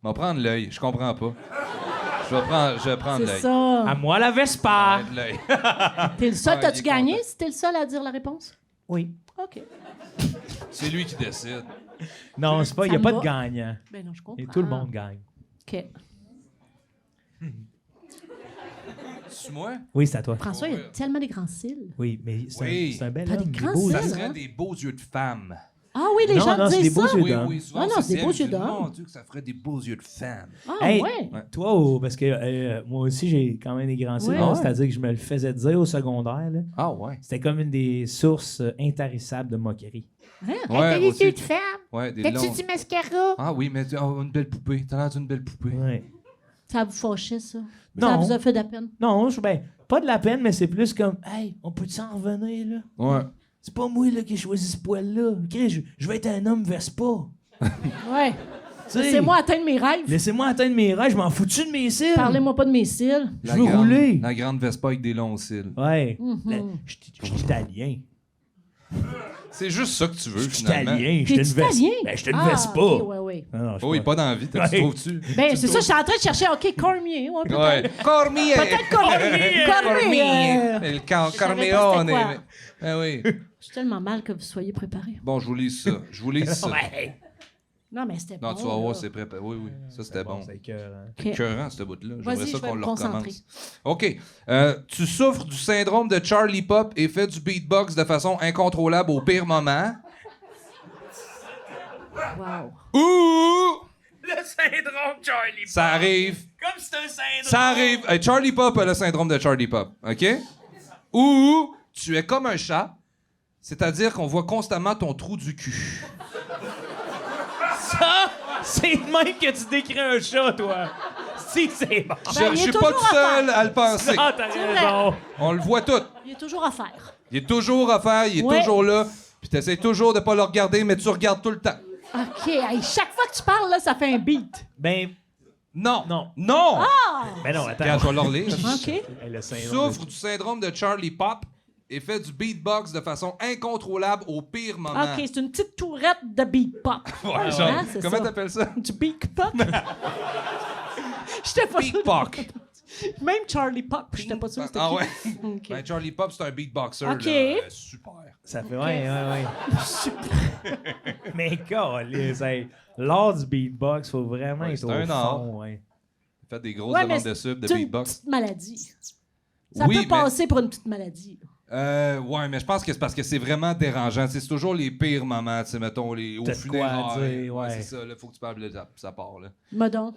On va prendre l'œil. Je comprends pas. Je vais prendre C'est l'œil. ça. À moi, la Vespa. Ouais, de l'œil. T'es le seul. Ah, T'as-tu il est gagné content. si t'es le seul à dire la réponse? Oui. OK. C'est lui qui décide. Non, c'est pas. Il n'y a Ça pas me de va. gagnant. Ben non, je comprends. Et tout le monde gagne. OK. C'est moi? Oui, c'est à toi. François, il a tellement des grands cils. Oui, mais c'est Oui. un bel T'as homme. des grands beaux cils, Ça yeux. serait hein? des beaux yeux de femme. Ah oui, les Non, gens non, c'est disent des beaux ça. yeux. Oui, d'homme. oui, souvent, Ah non, c'est des elle beaux me dit, yeux d'homme. Mon Dieu, que ça ferait des beaux yeux de femme. Ah Hey, ouais. toi, parce que moi aussi, j'ai quand même des grands cils. Ouais. Bon, c'est-à-dire que je me le faisais dire au secondaire. Là. Ah ouais? C'était comme une des sources intarissables de moquerie. Hein? Ouais, T'as des aussi. yeux de femme? Ouais, des T'as-tu longs. du mascara? Ah oui, mais une belle poupée. T'as l'air d'une belle poupée. Ouais. Ça vous fâchait, ça? Non. Ça vous a fait de la peine? Non, pas de la peine, mais c'est plus comme, hey, on peut s'en revenir, là? Ouais. C'est pas moi là, qui ai choisi ce poil-là. Ok, je vais être un homme Vespa. Ouais. Tu sais, Laissez-moi atteindre mes rêves. Laissez-moi atteindre mes rêves, je m'en fous-tu de mes cils? Parlez-moi pas de mes cils. Je veux rouler. La grande Vespa avec des longs cils. Ouais. Mhm. Je suis italien. C'est juste ça que tu veux, Je suis finalement. italien. T'es J'étais une Vespa. italien? Ben, j'étais une Ah, Vespa. OK, ouais, ouais. Non, non, je Oui, suis pas d'envie. Tu Ouais. trouves-tu? Ben, c'est ça, je suis en train de chercher. OK, Cormier. Ouais, peut-être. Ouais. Cormier! Peut-être Cormier. Cormier. Le Je savais pas Cormione. c'était quoi. Ah oui. Je suis tellement mal que vous soyez préparés. Bon, je vous lis ça. Je vous lis ça. Ouais. Non, mais c'était bon. Non, tu vas voir, là. c'est préparé. Oui, oui. Ça, c'était bon. C'est écœurant. OK. Écœurant, ce bout-là. J'aimerais Vas-y, ça je vais qu'on me le concentrer. recommence. OK. Tu souffres du syndrome de Charlie Pop et fais du beatbox de façon incontrôlable au pire moment. Wow. Ou Le syndrome Charlie Pop. ça arrive. Comme c'est un syndrome. Ça arrive. Hey, Charlie Pop a le syndrome de Charlie Pop. OK? Ou tu es comme un chat, c'est-à-dire qu'on voit constamment ton trou du cul. Ça, c'est de même que tu décris un chat, toi. Si, c'est bon. Je Ben, il est suis pas toujours tout à seul à le penser. Ah, t'as C'est raison. On le voit tout. Il est toujours à faire. Il est toujours à faire, il est Ouais. toujours là. Puis t'essaies toujours de pas le regarder, mais tu regardes tout le temps. OK. Hey, chaque fois que tu parles, là, ça fait un beat. Ben, Non. Non. Non! ben non, attends. Regarde, je vais leur lire. OK. Hey, le syndrome Souffre du syndrome de Charlie Pop et fait du beatbox de façon incontrôlable au pire moment. OK, c'est une petite tourette de beat pop. Ouais, genre, Hein, c'est comment ça. t'appelles ça? Du beat pop? J'étais pas sûre. Beatbox. Même Charlie Pop, j'étais pas sûre que c'était Ah qui. ouais? OK. Ben, Charlie Pop, c'est un beatboxer. OK. Là, super. Ça fait, ouais. Mais câlisse, hey, l'art du beatbox, faut vraiment Ouais, être c'est au un fond, art. ouais. Fait des grosses Ouais, mais demandes de sub, de c'est une beatbox. petite maladie. Ça Oui, peut mais- passer pour une petite maladie. Ouais, mais je pense que c'est parce que c'est vraiment dérangeant. Tu sais, c'est toujours les pires moments, tu sais, mettons, au T'as de quoi funérailles. dire, Ouais, ouais. c'est ça, là, faut que tu parles de ça part, là. Modon.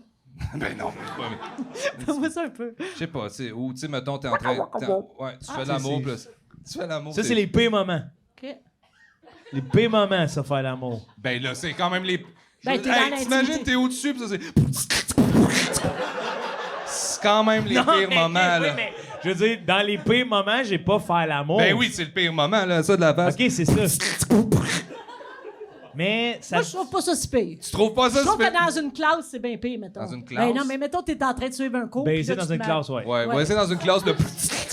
Ben non, mais Fais-moi ça un peu. je sais pas, tu sais, ou tu sais, mettons, t'es en train. Ouais, tu fais l'amour, c'est- plus. Tu fais l'amour. Ça, c'est les pires moments. OK. Les pires moments, ça, faire l'amour. Ben là, c'est quand même les. Ben, t'es dans T'imagines, l'intimité. t'es au-dessus, pis ça, c'est. C'est quand même les pires moments, oui, là. mais, je veux dire, dans les pires moments, j'ai pas faire l'amour. Ben oui, c'est le pire moment, là, ça, de la face. OK, c'est ça. Mais ça... Moi, je trouve pas ça si pire. Tu trouves pas ça, Je trouve c'est que dans une classe, c'est bien pire, mettons. Dans une classe? Ben non, mais mettons, t'es en train de suivre un cours. puis Baiser là, dans tu une te classe, ouais. Ouais, Ouais. ouais, c'est dans une classe de.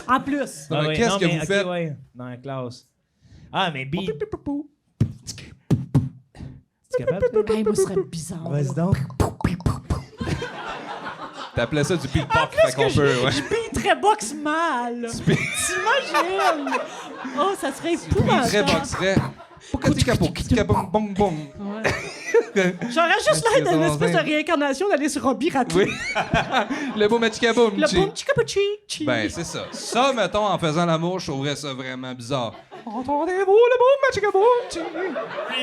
En plus. Non, mais ouais, qu'est-ce non, que mais, vous ok, faites? ouais, dans la classe. Ah, mais beat... Tu es capable, toi? Hey, moi, ce serait bizarre. Vas-y là. donc. T'appelais ça du beatbox, fait qu'on peut, ouais. Je beatrais boxe mal. T'imagines? Oh, ça serait Très épouvantable. boxerait. J'aurais juste l'air d'une espèce de réincarnation d'aller sur Robbie Ratou. Oui. Le beau machikaboum. Le boum chicapuchi. Ben, c'est ça. Ça, mettons, en faisant l'amour, je trouverais ça vraiment bizarre. Entendez-vous le beau machikaboum?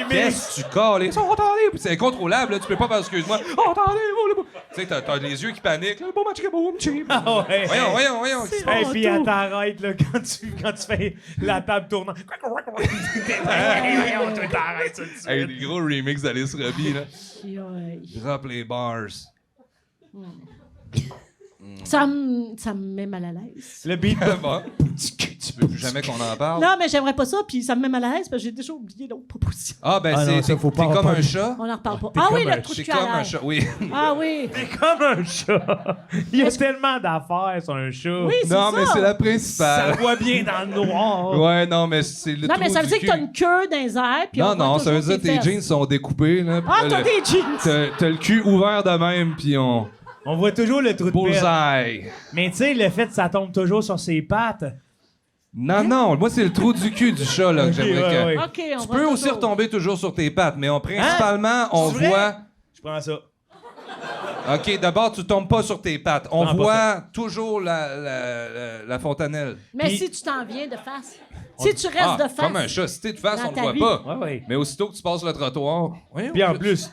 Qu'est-ce que tu cales? Entendez? C'est incontrôlable, là. Tu peux pas faire excuse-moi. Entendez-vous le beau. Tu sais, t'as les yeux qui paniquent. Le beau machikaboum. Ah ouais. Voyons. C'est Hey, bon, puis tout. elle t'arrête, là, quand tu fais la table tournante. Voyons, toi, t'arrêtes ça tout de Hey, suite. des gros remix d'Alice Robbie, là. Ouais. Drop les bars. Ça me met mal à l'aise. Le beat. Bon. Tu veux plus jamais qu'on en parle? Non, mais j'aimerais pas ça, puis ça me met mal à l'aise parce que j'ai déjà oublié l'autre proposition. Ah, ben Ah non, ça, t'es faut pas en comme parler. un chat. On en reparle pas. t'es Ah oui, comme un- le trou de C'est cul à comme un l'air. chat, oui. Ah oui. C'est comme un chat. Il y a tellement d'affaires sur un chat. Oui, c'est Non, ça. mais c'est la Ça principale. voit bien dans le noir. Ouais, non, mais c'est le Non, mais trou ça veut du dire que t'as cul. une queue dans les airs, puis Non, on voit non, ça veut toujours dire que tes fesses. jeans sont découpés, là. puis Ah, là, t'as des jeans! T'as le cul ouvert de même, puis on... On voit toujours le trou de pelle. Bullseye! Mais tu sais, le fait que ça tombe toujours sur ses pattes. Non, non, moi, c'est le trou du cul du chat, là, que Ok, j'aimerais ouais, que... ouais. OK, on Tu va peux aussi toujours. retomber toujours sur tes pattes, mais principalement, on C'est vrai? voit... Je prends ça. OK, d'abord, tu tombes pas sur tes pattes. On Non, pas voit toujours la fontanelle. Mais Puis- si tu t'en viens de face. Si tu restes de face. Comme un chat. Si t'es de face, Dans on le ta voit vie. pas. Ouais, ouais. Mais aussitôt que tu passes le trottoir... voyons, Puis en plus,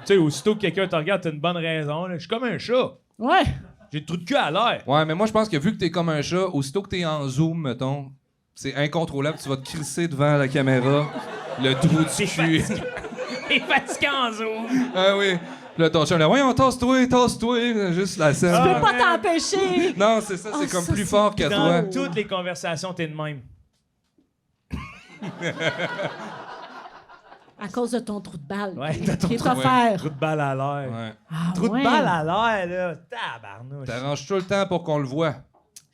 tu sais, aussitôt que quelqu'un te regarde, t'as une bonne raison. là. Je suis comme un chat. Ouais. J'ai le trou de cul à l'air. Ouais, mais moi, je pense que vu que t'es comme un chat, aussitôt que t'es en zoom, mettons, c'est incontrôlable. Tu vas te crisser devant la caméra, le trou du cul. Et fatiguant en zoom. Ah oui. Là, ton chat, là, voyons, tasse-toi. Juste la scène. Tu peux pas t'empêcher. Non, c'est ça, c'est Ah, comme ça, plus c'est fort que toi. Dans toutes les conversations, t'es de même. À cause de ton trou de balle. Ouais, qui- t'as ton qui est trou- offert. Trou de balle à l'air. Ouais. Ah, Trou ouais. de balle à l'air, là. Tabarnouche. T'arranges tout le temps pour qu'on le voit.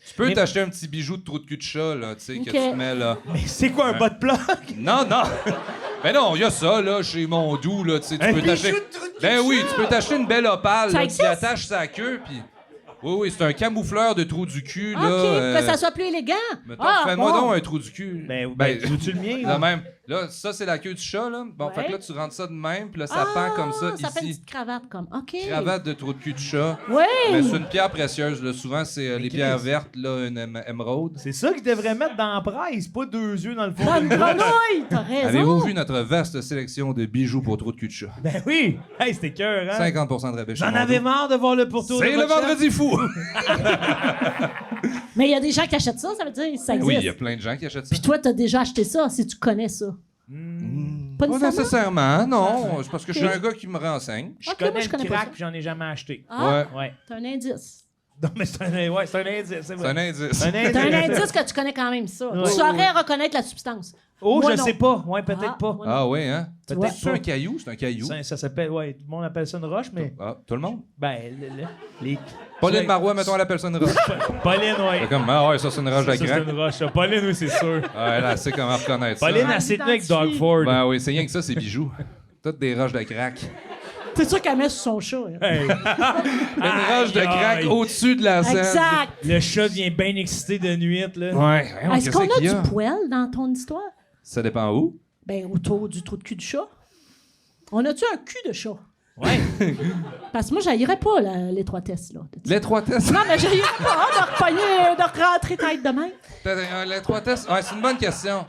Tu peux Mais- t'acheter un petit bijou de trou de cul de chat, là, tu sais, Ok. que tu te mets là. Mais c'est quoi un bas de plug? Non, non! Ben non, il y a ça, là, chez Mondou, là, tu sais, tu Un peux t'acheter... bijou de trou de cul Ben de oui, chat! tu peux t'acheter une belle opale, Ça là, tu existe? y attaches sa queue, puis... Oui, c'est un camoufleur de trou du cul, OK, là. que ça soit plus élégant. Mettons, Ah, fais-moi bon. donc un trou du cul. Ben, Ben, veux-tu le mien? là même. Là, ça, c'est la queue du chat, là. Bon, Ouais. fait que là, tu rentres ça de même, puis là, ça pend comme ça, Ça fait une ici. petite cravate comme. OK. Cravate de trou de cul de chat. Oui. Mais c'est une pierre précieuse, là. Souvent, c'est les Chris. pierres vertes, là, une émeraude. C'est ça qu'ils devraient mettre dans la presse, pas 2 yeux dans le fond. Dans d'une une broche. grenouille, t'as raison. Avez-vous vu notre vaste sélection de bijoux pour trou de cul de chat? Ben oui! Hey, c'était cœur, hein? 50% de rabais chez J'en Mondou. avais marre de voir le pourtour de C'est le votre chef. vendredi fou! Mais il y a des gens qui achètent ça, ça veut dire que ça existe. Oui, il y a plein de gens qui achètent ça. Puis toi, t'as déjà acheté ça, si tu connais ça. Pas Pas nécessairement. nécessairement, non. C'est parce que je suis un gars qui me renseigne. Je Ok, connais moi, je le connais pas crack, ça. puis j'en ai jamais acheté. Ah, Ouais. Ouais. t'as un indice. Non, mais c'est un indice, c'est C'est vrai. un indice. C'est un indice. T'as un indice que tu connais quand même ça. Ouais. Tu saurais reconnaître la substance. Oh, Moi, je non. sais pas. Ouais, peut-être Ah, pas. moi, non. Ah oui, hein? Tu vois? Peut-être C'est un pas. caillou? C'est un caillou. Ça s'appelle, ouais, tout le monde appelle ça une roche, mais. Ah, tout le monde? Ben, les. Pauline Marois, mettons, elle appelle ça une roche. Pauline, ouais. C'est comme, ah ouais, ça, c'est une roche de Ça, c'est crack. une roche. ça. Pauline, oui, c'est sûr. Ah, elle sait comment reconnaître ça. Pauline, Ah, elle s'est tenue avec identifie. Doug Ford. Ben oui, c'est rien que ça, c'est bijoux. Toutes des roches de crack. T'es sûr qu'elle met sur son chat. hein? Hey. Une roche de Aïe, crack aïe. au-dessus de la scène. Exact. Le chat vient bien excité de nuit, là. Ouais. Est-ce qu'est-ce qu'on a qu'il y du poil dans ton histoire? Ça dépend où. Ben, autour du trou de cul du chat. On a-tu un cul de chat? Ouais. Parce que moi, j'haïrais pas l'étroitesse, là. L'étroitesse. Non, mais j'haïrais pas de repogner, de rentrer tête de main. L'étroitesse. Ouais, c'est une bonne question.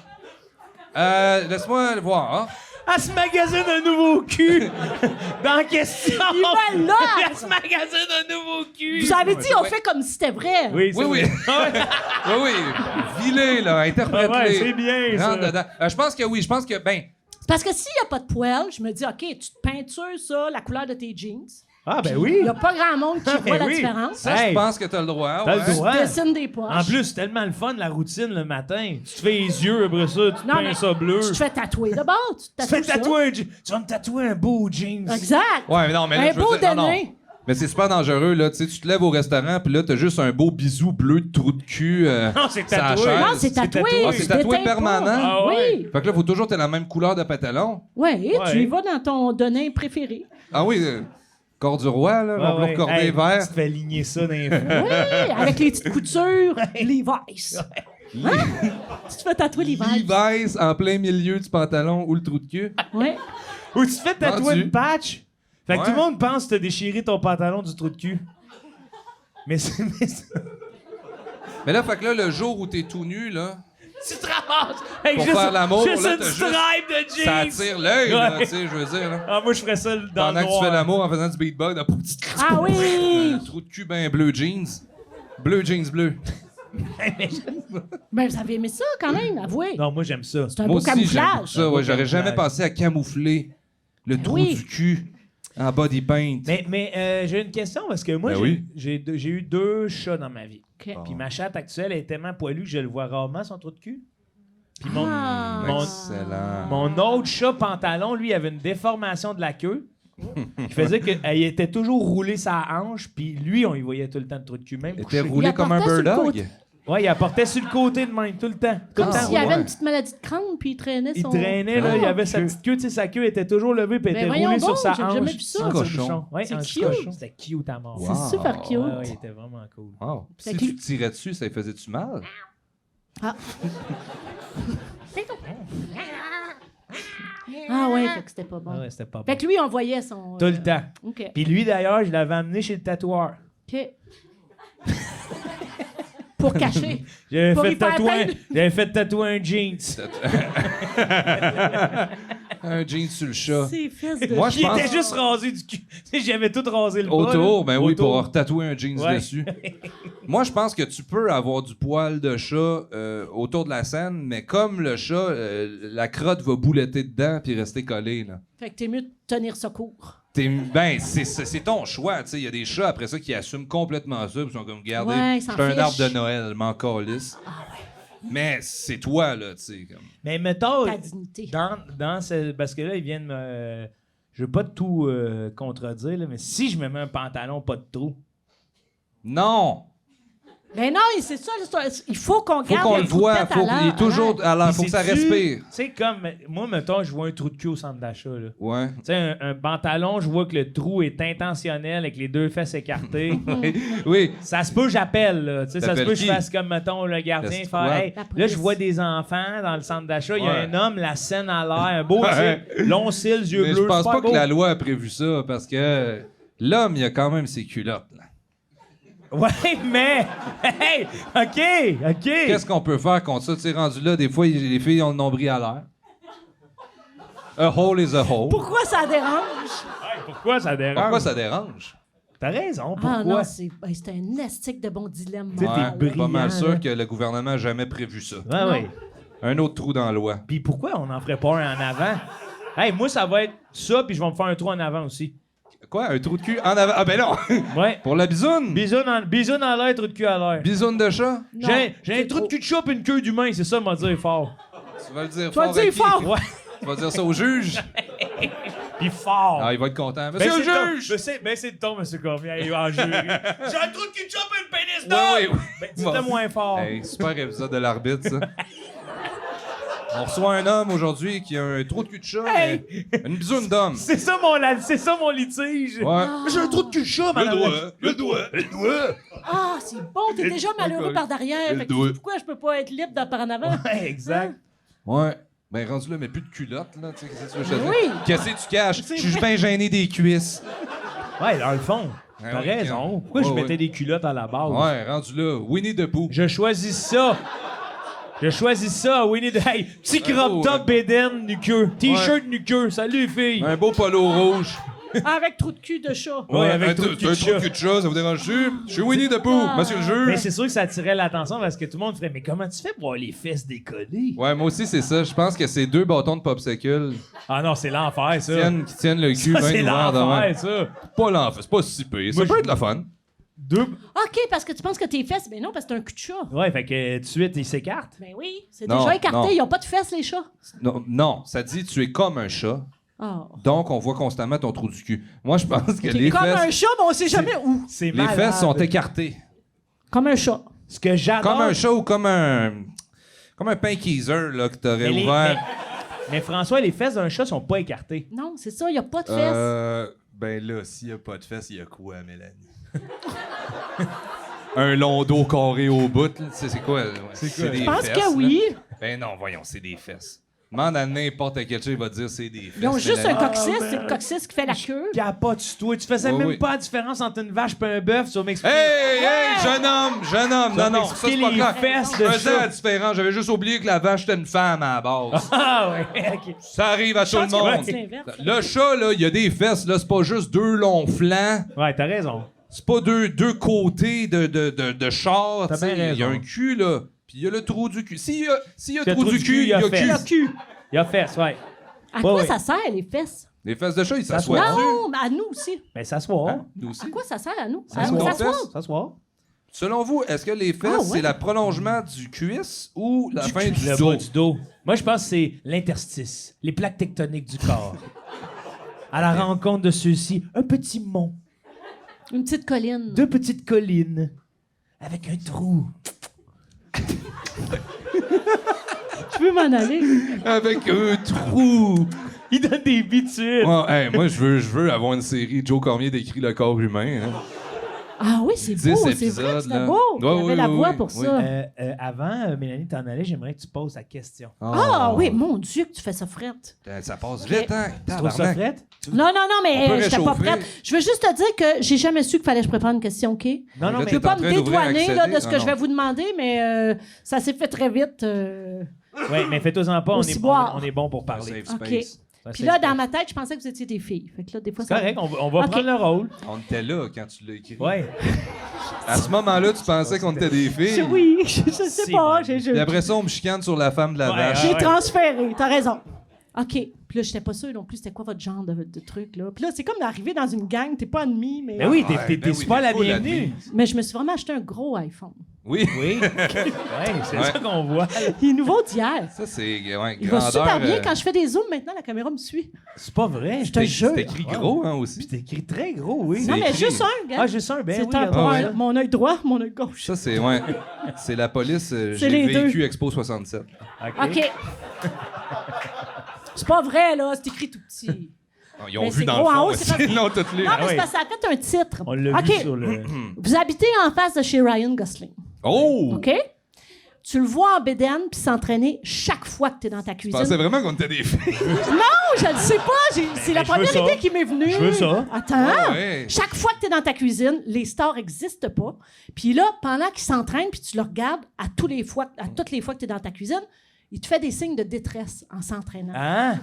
Laisse-moi le voir. Hein? Elle se magasine un nouveau cul. Dans la question. Il va là. Elle se magasine un nouveau cul. Vous avez dit, on Ouais. fait comme si c'était vrai. Oui, c'est Oui, oui. vrai. Oui, oui. Vilé, là. Ah Interprète-les. ouais, c'est bien, ça. Rentre dedans. Je pense que oui. Je pense que, ben, Parce que s'il n'y a pas de poil, je me dis, OK, tu te peintures ça, la couleur de tes jeans. Ah, ben Il oui. n'y a pas grand monde qui voit la oui. différence. ça, Hey. je pense que t'as le droit. T'as ouais. le droit. Dessine des poches. En plus, c'est tellement le fun, la routine, le matin. Tu te fais les yeux, après ça, tu te Non, peins mais ça bleu. Tu te fais tatouer. D'abord, tu te Tu te fais tatoues ça. tatouer tu vas me tatouer un beau jeans. Exact. Ouais, mais non, mais là, Un je veux beau dire, non, non. dénez. Mais c'est super dangereux, là. Tu sais, tu te lèves au restaurant, puis là, t'as juste un beau bisou bleu de trou de cul. Non, c'est sur la tatoué. chaise. Non, c'est tatoué. Ah, c'est tatoué Je déteins permanent? pas. Ah ouais. Oui. Fait que là, faut toujours que t'aies la même couleur de pantalon. Oui, tu Ouais. y vas dans ton donné préféré. Ah oui, corps du roi, là. Ouais, on peut recorder Hey, vert. Tu te fais aligner ça dans les fous. Oui, avec les petites coutures, Levi's. Hein? Tu te fais tatouer Levi's. Levi's en plein milieu du pantalon ou le trou de cul. Oui. Ou tu te fais tatouer Vendu. une patch. Fait que Ouais. tout le monde pense que t'as déchiré ton pantalon du trou de cul. Mais c'est... Mais là, fait que là, le jour où t'es tout nu, là, Tu te ramasses avec Pour juste, faire l'amour, juste là, une t'as juste- stripe de jeans. ça attire l'œil, là, Ouais. tu sais, je veux dire, là. Ah, moi, je ferais ça dans Pendant le que tu noir. fais l'amour en faisant du beatbox, dans petite Ah oui! trou de cul ben bleu jeans. Bleu jeans bleu. Ben, vous avez aimé ça quand même, avouez. Non, moi, j'aime ça. C'est un Moi beau aussi, j'aime camouflage. ça, ouais, j'aurais jamais camouflage. pensé à camoufler le trou oui. du cul. En body paint. Mais j'ai une question parce que moi, Ben oui. j'ai eu 2 chats dans ma vie. OK. Puis ma chatte actuelle est tellement poilue que je le vois rarement, son trou de cul. Puis Ah. Excellent. mon autre chat pantalon, lui, avait une déformation de la queue qui faisait qu'elle était toujours roulée sa hanche, puis lui, on y voyait tout le temps le trou de cul, même Il couché. était roulé Il comme un apportait sur le bird côté. dog. Ouais, il apportait sur le côté de même, tout le temps. Tout Comme le temps. s'il y avait ouais. une petite maladie de crâne, puis il traînait Il son... traînait, là, Ah, il avait sa ok. petite queue, tu sais, sa queue était toujours levée, puis elle Ben était voyons roulée donc, sur sa j'ai hanche. jamais vu ça. en Cochon. tire-bouchon. Ouais, C'est un cute. cochon. C'était cute à mort. Wow. C'est super cute. Ouais, il était vraiment cool. Wow. Fait Si que- tu tirais dessus, ça lui faisait-tu mal? Ah ouais, fait que c'était pas Ah bon. ouais, c'était pas bon. Fait que lui, on voyait son... Tout le temps. OK. Puis lui, d'ailleurs, je l'avais amené chez le tatoueur. OK. Pour cacher. J'avais Pour fait, y faire peindre. j'avais fait tatouer un jeans. Un jean sur le chat. Ses fesses de... Moi, je Qui pense- était juste rasé du cul. Tu sais, j'avais tout rasé le bas. Autour, là. ben oui, Autour. pour tatouer un jeans Ouais. dessus. Moi, je pense que tu peux avoir du poil de chat autour de la scène, mais comme le chat, la crotte va bouletter dedans puis rester collée. Là. Fait que t'es mieux de tenir ça court. Ben, c'est ton choix. Il y a des chats après ça qui assument complètement ça. Ils sont comme, regardez, Ouais, ils je s'en suis un arbre fichent. de Noël, je m'en calisse. Mais c'est toi, là, tu sais. Comme... Mais mettons, Ta dignité. dans ce... parce que là, ils viennent me... Je veux pas tout contredire, là, mais si je me mets un pantalon pas de trou, Non! Ben non, c'est ça l'histoire. Il faut qu'on Faut garde qu'on le trou de voit. tête à Faut l'air, qu'il est toujours à l'air. puis Faut que ça sais-tu- respire. Tu sais, comme moi, mettons, je vois un trou de cul au centre d'achat. Là. Ouais. Tu sais, un pantalon, je vois que le trou est intentionnel avec les 2 fesses écartées. Oui. Ça se peut, j'appelle. Là. Tu sais, ça se T'appelles peut que je qui? fasse comme, mettons, le gardien. Le Faire, squad. hey, La là, police. je vois des enfants dans le centre d'achat. Il y a Ouais. un homme, la scène à l'air, un beau, Ouais. tu sais, long cils, yeux Mais bleus. je pense super pas beau. que la loi a prévu ça parce que l'homme, il a quand même ses culottes. Là. Ouais, mais. Hey, OK. Qu'est-ce qu'on peut faire contre ça? Tu sais, rendu là, des fois, les filles ont le nombril à l'air. A hole is a hole. Pourquoi ça dérange? Hey, pourquoi ça dérange? Pourquoi ça dérange? T'as raison, Ah pourquoi? non, c'est un astique de bon dilemme. Tu sais, mon t'es gars. brillant, Pas mal là. sûr que le gouvernement n'a jamais prévu ça. Ouais, ouais. Un autre trou dans la loi. Puis pourquoi on n'en ferait pas un en avant? Hey, moi, ça va être ça, puis je vais me faire un trou en avant aussi. Quoi? Un trou de cul en avant? Ah ben non! Ouais. Pour la bisoune? Bisoune en l'air, trou de cul à l'air. Bisoune de chat? Non, J'ai un trou de cul de chat et une queue d'humain, c'est ça, m'a dit fort. Tu vas le dire Tu vas fort le à dire qui? fort. Ouais. Tu vas dire ça au juge? Puis fort. Ah, il va être content. Ben, Monsieur le c'est juge! c'est de ton, monsieur Cormier. Il va en jury. J'ai un trou de cul de chat et une pénis Oui, d'homme! oui, oui. Ben, dis-le Bon. moins fort. Hey, super épisode de l'arbitre, ça. On reçoit un homme aujourd'hui qui a un trou de cul de chat, Hey! mais une bisoune d'homme. C'est ça mon litige. Ouais. J'ai un trou de cul de chat, madame. le doigt. Ah, c'est bon, t'es déjà malheureux par derrière. Fait que doigt. pourquoi je peux pas être libre par en avant? Ouais, exact. Ouais. Ben, rendu là, mais plus de culotte, là. Tu sais, qu'est-ce que tu veux que je te Oui. dise? Qu'est-ce que tu caches? Je suis bien gêné des cuisses. Ouais, dans le fond. T'as ouais, raison. ouais. Pourquoi Ouais, je mettais ouais. des culottes à la base? Ouais, rendu là. Winnie the Pooh. Je choisis ça. Winnie the... Hey, petit beau, crop top ouais. bédaine nuqueux. T-shirt nuqueux. Salut, filles. Un beau polo rouge. Avec trou de cul de chat. Ouais, avec un trou de cul de un chat. trou de cul de chat, ça vous dérange-tu? Je suis Winnie the Pooh, Ah. monsieur le Mais juge. c'est sûr que ça attirait l'attention parce que tout le monde ferait « Mais comment tu fais pour avoir les fesses décollées? Ouais, moi aussi, c'est ça. Je pense que c'est 2 bâtons de popsicle Ah non, c'est l'enfer, ça. qui tiennent le cul Ça, bien c'est ouvert de l'enfer, même. ça. Pas l'enfer, c'est pas si pire. Ça Moi, peut je- être la fun. Deux... OK, parce que tu penses que tes fesses... Ben non, parce que t'es un cul de chat. Ouais, fait que tout de suite, ils s'écartent. Ben oui, c'est Non, déjà écarté. non. Ils ont pas de fesses, les chats. Non, non, ça dit tu es comme un chat, Ah. donc on voit constamment ton trou du cul. Moi, je pense que T'es les comme un fesses, chat, mais on sait jamais où. C'est les malade. fesses sont écartées. Comme un chat. Ce que j'adore... Comme un chat ou comme un pinkeezer là, que t'aurais Mais, ouvert. mais François, les fesses d'un chat sont pas écartées. Non, c'est ça, il n'y a pas de fesses. Ben là, s'il y a pas de fesses, il y a quoi, Mélanie? Un long dos carré au bout, là. C'est quoi? Ouais, c'est des Je pense fesses, que oui. là. Ben non, voyons, c'est des fesses. Demande à n'importe quel chat, il va te dire c'est des fesses. Ils ont juste un Mélanie. coccyx, c'est le coccyx qui fait la queue. Capote toi. Tu faisais Ouais, même oui. pas la différence entre une vache et un bœuf. Tu vas m'expliquer. Hey, jeune homme! Non, non, ça c'est pas les clair. fesses Je de faisais la chat. différence. J'avais juste oublié que la vache était une femme à la base. Ah ouais, ok. Ça arrive à tout le Je pense que monde. c'est l'inverse. Le chat, là, il y a des fesses, là, c'est pas juste 2 longs flancs. Ouais, t'as raison. C'est pas deux côtés de char. T'as tu sais. bien Il y a raison. un cul, là. Puis il y a le trou du cul. S'il y a Le trou du cul, il y a fesses. cul. Il y a fesses, ouais. À quoi ouais. ça sert, les fesses? Les fesses de chat, ils s'assoient dessus. Non, mais à nous aussi. Ben, s'asseoir. Hein? Nous aussi. À quoi ça sert à nous? S'asseoir. fesses. S'asseoir. Selon vous, est-ce que les fesses, Ah, ouais. c'est le prolongement du cuisse ou la fin du Le dos? bas du dos. Moi, je pense que c'est l'interstice, les plaques tectoniques du corps. À la rencontre de ceux-ci, un petit mont, Une petite colline. 2 petites collines, avec un trou. Tu veux m'en aller? Avec un trou. Il donne des bitudes. Ouais, hey, moi, je veux avoir une série. Joe Cormier décrit le corps humain. Hein. Ah oui, c'est 10 beau, c'est vrai épisodes, que c'était là. beau. Il y Ouais, avait oui, la oui, voix oui, pour oui. ça. Avant, Mélanie, t'en allais, j'aimerais que tu poses la question. Ah oui, mon Dieu, que tu fais ça frette. Ça passe vite, hein? Tu trouves ça Tabarnak. frette? Non, On mais peut j'étais pas réchauffer. prête. Je veux juste te dire que j'ai jamais su qu'il fallait que je prépare une question, OK? Non, Là, non, t'es mais Je peux pas en train me d'ouvrir dédouaner là, de ce accéder. que je vais vous demander, mais ça s'est fait très vite. ouais, mais fais-toi-en pas, Au on ciboire. est bon pour parler. Safe OK. space. Puis là, dans ma tête, je pensais que vous étiez des filles. Fait que là, des fois, C'est correct, on va Ok. prendre le rôle. On était là quand tu l'as écrit. Ouais. À ce moment-là, tu pensais qu'on était des filles. Oui, je sais Si, pas. man. Puis après ça, on me chicane sur la femme de la Ouais, vache. J'ai ouais. transféré, t'as raison. OK. Puis là, j'étais pas sûre non plus c'était quoi votre genre de truc, là. Puis là, c'est comme d'arriver dans une gang, t'es pas ennemi, mais... Ben oui, Ouais, t'es ben oui, super des la fois, la bienvenue. nuit. Mais je me suis vraiment acheté un gros iPhone. Oui. Oui. Ouais, c'est Ouais. ça qu'on voit. Il est nouveau d'hier. Ça, c'est ouais, Il va grandeur. super bien. Quand je fais des zooms, maintenant, la caméra me suit. C'est pas vrai. Je te jure. C'est écrit gros, hein, aussi. Puis t'es écrit très gros, oui. Non, mais écrit. juste un, gars. Ah, j'ai ça un ben C'est oui. un regarde. pour ouais. mon œil droit, mon œil gauche. Ça, c'est, ouais. C'est la police. C'est J'ai les vécu deux. Expo 67. OK. C'est pas vrai, là. C'est écrit tout petit. Ils ont Mais vu c'est dans gros le en fond haut, c'est aussi. pas- Ils l'ont toutes lues. Non, mais oui. c'est parce que ça a fait un titre. On l'a OK. vu sur le... Vous habitez en face de chez Ryan Gosling. Oh! OK? Tu le vois en bédaine puis s'entraîner chaque fois que tu es dans ta Je cuisine. pensais vraiment qu'on était des filles. Non, je le sais pas. C'est la je veux première ça. idée qui m'est venue. Je veux ça. Attends. Ah ouais. Chaque fois que tu es dans ta cuisine, les stars n'existent pas. Puis là, pendant qu'il s'entraîne puis tu le regardes à toutes les fois que tu es dans ta cuisine, il te fait des signes de détresse en s'entraînant. Hein?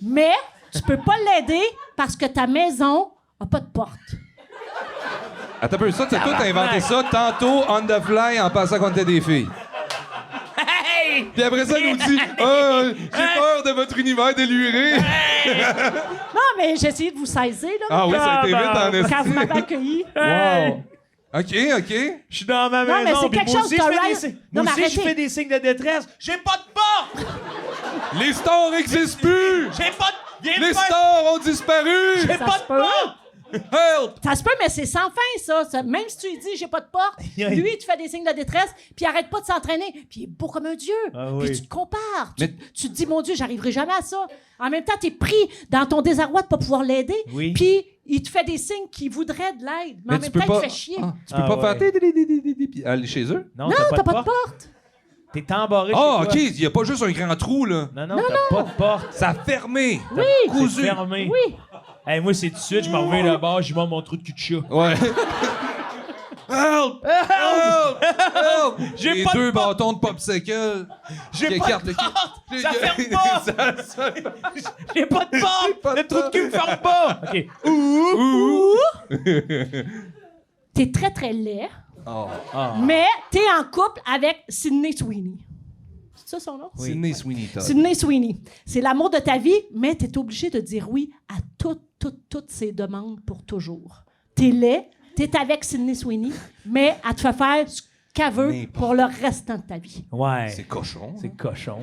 Mais tu peux pas l'aider parce que ta maison a pas de porte. Attends un peu, ça, t'as tout inventé ça tantôt, on the fly, en pensant qu'on était des filles. Hey! Puis après ça, elle nous dit Ah, j'ai peur de votre univers déluré. Non, mais j'ai essayé de vous saisir, là. Ah oui, ça a été vite en esti. Quand vous m'avez accueilli. Wow! OK. Je suis dans ma Non, mais maison, c'est puis quelque moi chose aussi, que je fais Ryan- des signes. Non, Moi mais aussi, je arrêtez. fais des signes de détresse. J'ai pas de porte! Les stars n'existent plus. J'ai pas de... Viens me Les faire- stars ont disparu. J'ai Ça pas se de peut. porte! Help. Ça se peut, mais c'est sans fin, ça. Même si tu lui dis, j'ai pas de porte, lui, il te fait des signes de détresse, puis il arrête pas de s'entraîner, puis il est beau comme un dieu. Ah Puis oui. tu te compares. Mais- Tu te dis, mon Dieu, j'arriverai jamais à ça. En même temps, t'es pris dans ton désarroi de pas pouvoir l'aider, Oui. puis il te fait des signes qu'il voudrait de l'aide, mais en même temps, il te fait chier. Tu peux Ah, pas ouais. faire puis aller chez eux? Non, Non, t'as pas de porte. T'es embarré Ah, chez OK, toi. il y a pas juste un grand trou, là. Non, t'as pas de porte. Ça a fermé. Oui. C'est fermé. Oui. Hey, moi, c'est tout de suite, je m'en reviens là-bas, j'y vois mon trou de cul de chat. Ouais. Help! Help! Help! J'ai Les pas de deux porte. bâtons de popsicle. J'ai qui pas écartent de le porte! cul. Ça ferme pas! J'ai pas de porte! pas de Le trou de porte. cul me ferme pas! OK. T'es très, très laid, Oh. mais t'es en couple avec Sydney Sweeney. C'est ça son nom? Sydney Sweeney Todd. Sydney Sweeney. C'est l'amour de ta vie, mais t'es obligé de dire oui à toutes ses demandes pour toujours. T'es laid, t'es avec Sydney Sweeney, mais elle te fait faire ce qu'elle veut N'importe. pour le restant de ta vie. Ouais. C'est cochon. C'est cochon.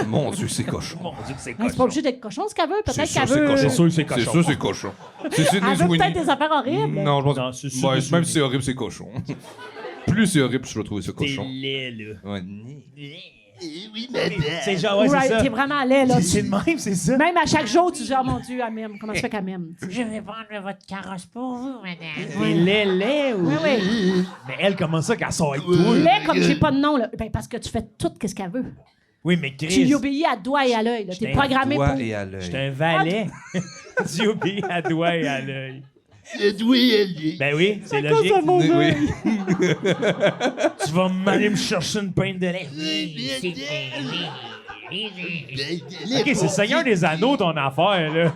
Mon Dieu, c'est cochon. Mon Dieu que c'est Elle c'est pas cochon. obligé d'être cochon ce qu'elle veut. Peut-être sûr, qu'elle c'est veut. cochon. C'est sûr que c'est C'est cochon. sûr, c'est cochon. C'est Sydney Elle veut Sweeney. peut-être des affaires horribles. Non, je pense Non, c'est ouais, Sydney même Sweeney. si c'est horrible, c'est cochon. Plus c'est horrible, je vais trouver ça T'es cochon. laid, là. Ouais. Oui, madame. C'est genre, ouais, Right, c'est t'es ça. vraiment laid, là. C'est le même, c'est ça. Même à chaque jour, tu dis, oh mon Dieu, elle m'aime. Comment ça fait qu'elle m'aime? tu sais? Je vais prendre votre carrosse pour vous, madame. T'es laid ou... Oui, oui. Mais elle, comment ça qu'elle sort avec toi? Laid comme j'ai pas de nom, là. Ben, parce que tu fais tout ce qu'elle veut. Oui, mais Chris, Tu lui obéis à doigt et à l'œil. là. T'es J'étais programmé Doigt pour. et à l'œil. j'étais un valet. Tu obéis à doigt et à l'œil. Ben oui, c'est À cause logique. de mon Oui. œil. Tu vas m'aller me chercher une pinte de lait. Ok, c'est Seigneur des Anneaux ton affaire, là.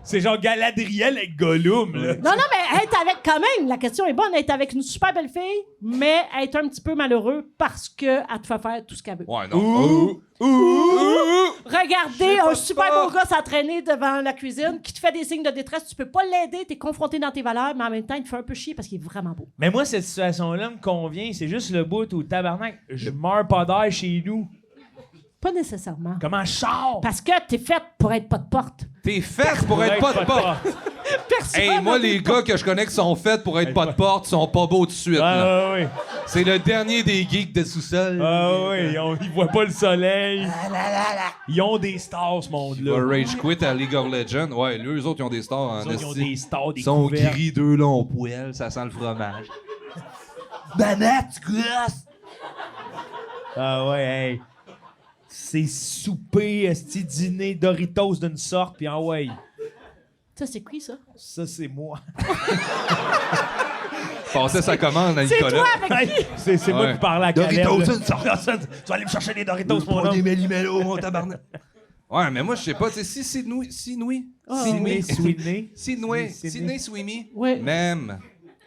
C'est genre Galadriel avec Gollum, là. Non, mais être avec, quand même, la question est bonne, être avec une super belle fille, mais être un petit peu malheureux parce qu'elle te fait faire tout ce qu'elle veut. Ouais, non. Regardez un super beau gars s'entraîner devant la cuisine qui te fait des signes de détresse, tu peux pas l'aider, t'es confronté dans tes valeurs, mais en même temps, il te fait un peu chier parce qu'il est vraiment beau. Mais moi, cette situation-là me convient. C'est juste le bout où, tabarnak, je meurs pas d'air chez nous. Pas nécessairement. Comment je sors? Parce que t'es faite pour être pas de porte. T'es faite pour être pas de porte. Personne. Hey, moi, les gars que je connais qui sont faits pour être pas de porte sont pas beaux tout de suite. là. Ouais. C'est le dernier des geeks de sous-sol. Ils voient pas le soleil. Ils ont des stars, ce Va monde-là. Rage Quit à League of Legends. Ouais, eux autres, ils ont des stars en Les autres, ils ont esti. des stars, des Ils sont couverts. gris, deux longs poils, ça sent le fromage. Banette, gosse! Ah ouais, hey. C'est souper, esti, dîner, Doritos d'une sorte, puis ah ouais, Ça, c'est qui, ça? ça c'est moi. Passait sa commande à C'est Nicolas. toi avec Hey, c'est moi Ouais. qui parlais à Caleb. Doritos, là. une sorte. Tu vas aller me chercher des Doritos, mon homme. méli-mélos, mon tabarnak. Ouais, mais moi, je sais pas, tu sais, si Sydney, Sydney, Sydney, Sydney. Sydney Sweeney, Ouais. même.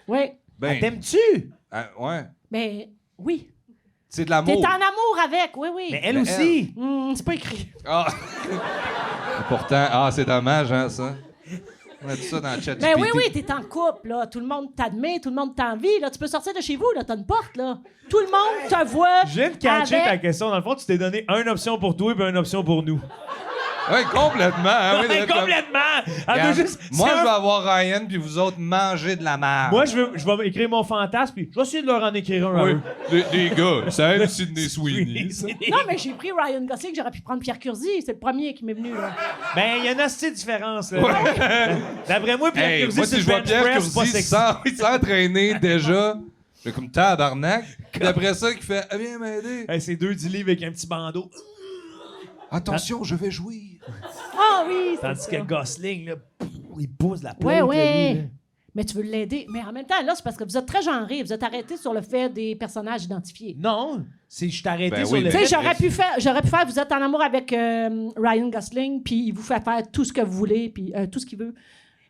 Oui, Ben, T'aimes-tu? ouais. mais oui. C'est de T'es l'amour. en amour avec, oui, oui. Mais elle Mais aussi. C'est pas écrit. Ah. Pourtant, c'est dommage, hein, ça. On a tout ça dans le chat. Ben oui, oui, t'es en couple, là. Tout le monde t'admet, tout le monde t'envie, là. Tu peux sortir de chez vous, là. T'as une porte, là. Tout le monde te voit. Je viens de catcher avec- ta question. Dans le fond, tu t'es donné une option pour toi et une option pour nous. Oui, complètement. Hein, oui, Ouais, comme- complètement! Elle veut Regarde, juste- moi, c'est je un- vais avoir Ryan, puis vous autres, manger de la merde. Moi, je vais écrire mon fantasme, puis je vais essayer de leur en écrire un à Oui, eux. les gars, ça aime Sydney Sweeney. ça. Non, mais j'ai pris Ryan Gosling, j'aurais pu prendre Pierre Curzi. C'est le premier qui m'est venu, là. Ben, il y a une hostie de différence, là. D'après moi, Pierre Hey, Curzi, moi, c'est si je le vois bench Pierre press, pas Curzi sexy. s'entraîner déjà, je suis comme tabarnak. Puis après ça, qui fait « Viens m'aider. Hey, c'est 2 10 livres avec un petit bandeau. Attention, je vais jouir. Ah oui, c'est Tandis ça. que Gosling, là, il pousse la Ouais, plante, ouais. lui, là. Mais tu veux l'aider. Mais en même temps, là, c'est parce que vous êtes très genré. Vous êtes arrêté sur le fait des personnages identifiés. Non, c'est je t'ai arrêté Ben sur oui, le Tu mais- sais, fait. j'aurais pu faire, vous êtes en amour avec Ryan Gosling, puis il vous fait faire tout ce que vous voulez, puis tout ce qu'il veut.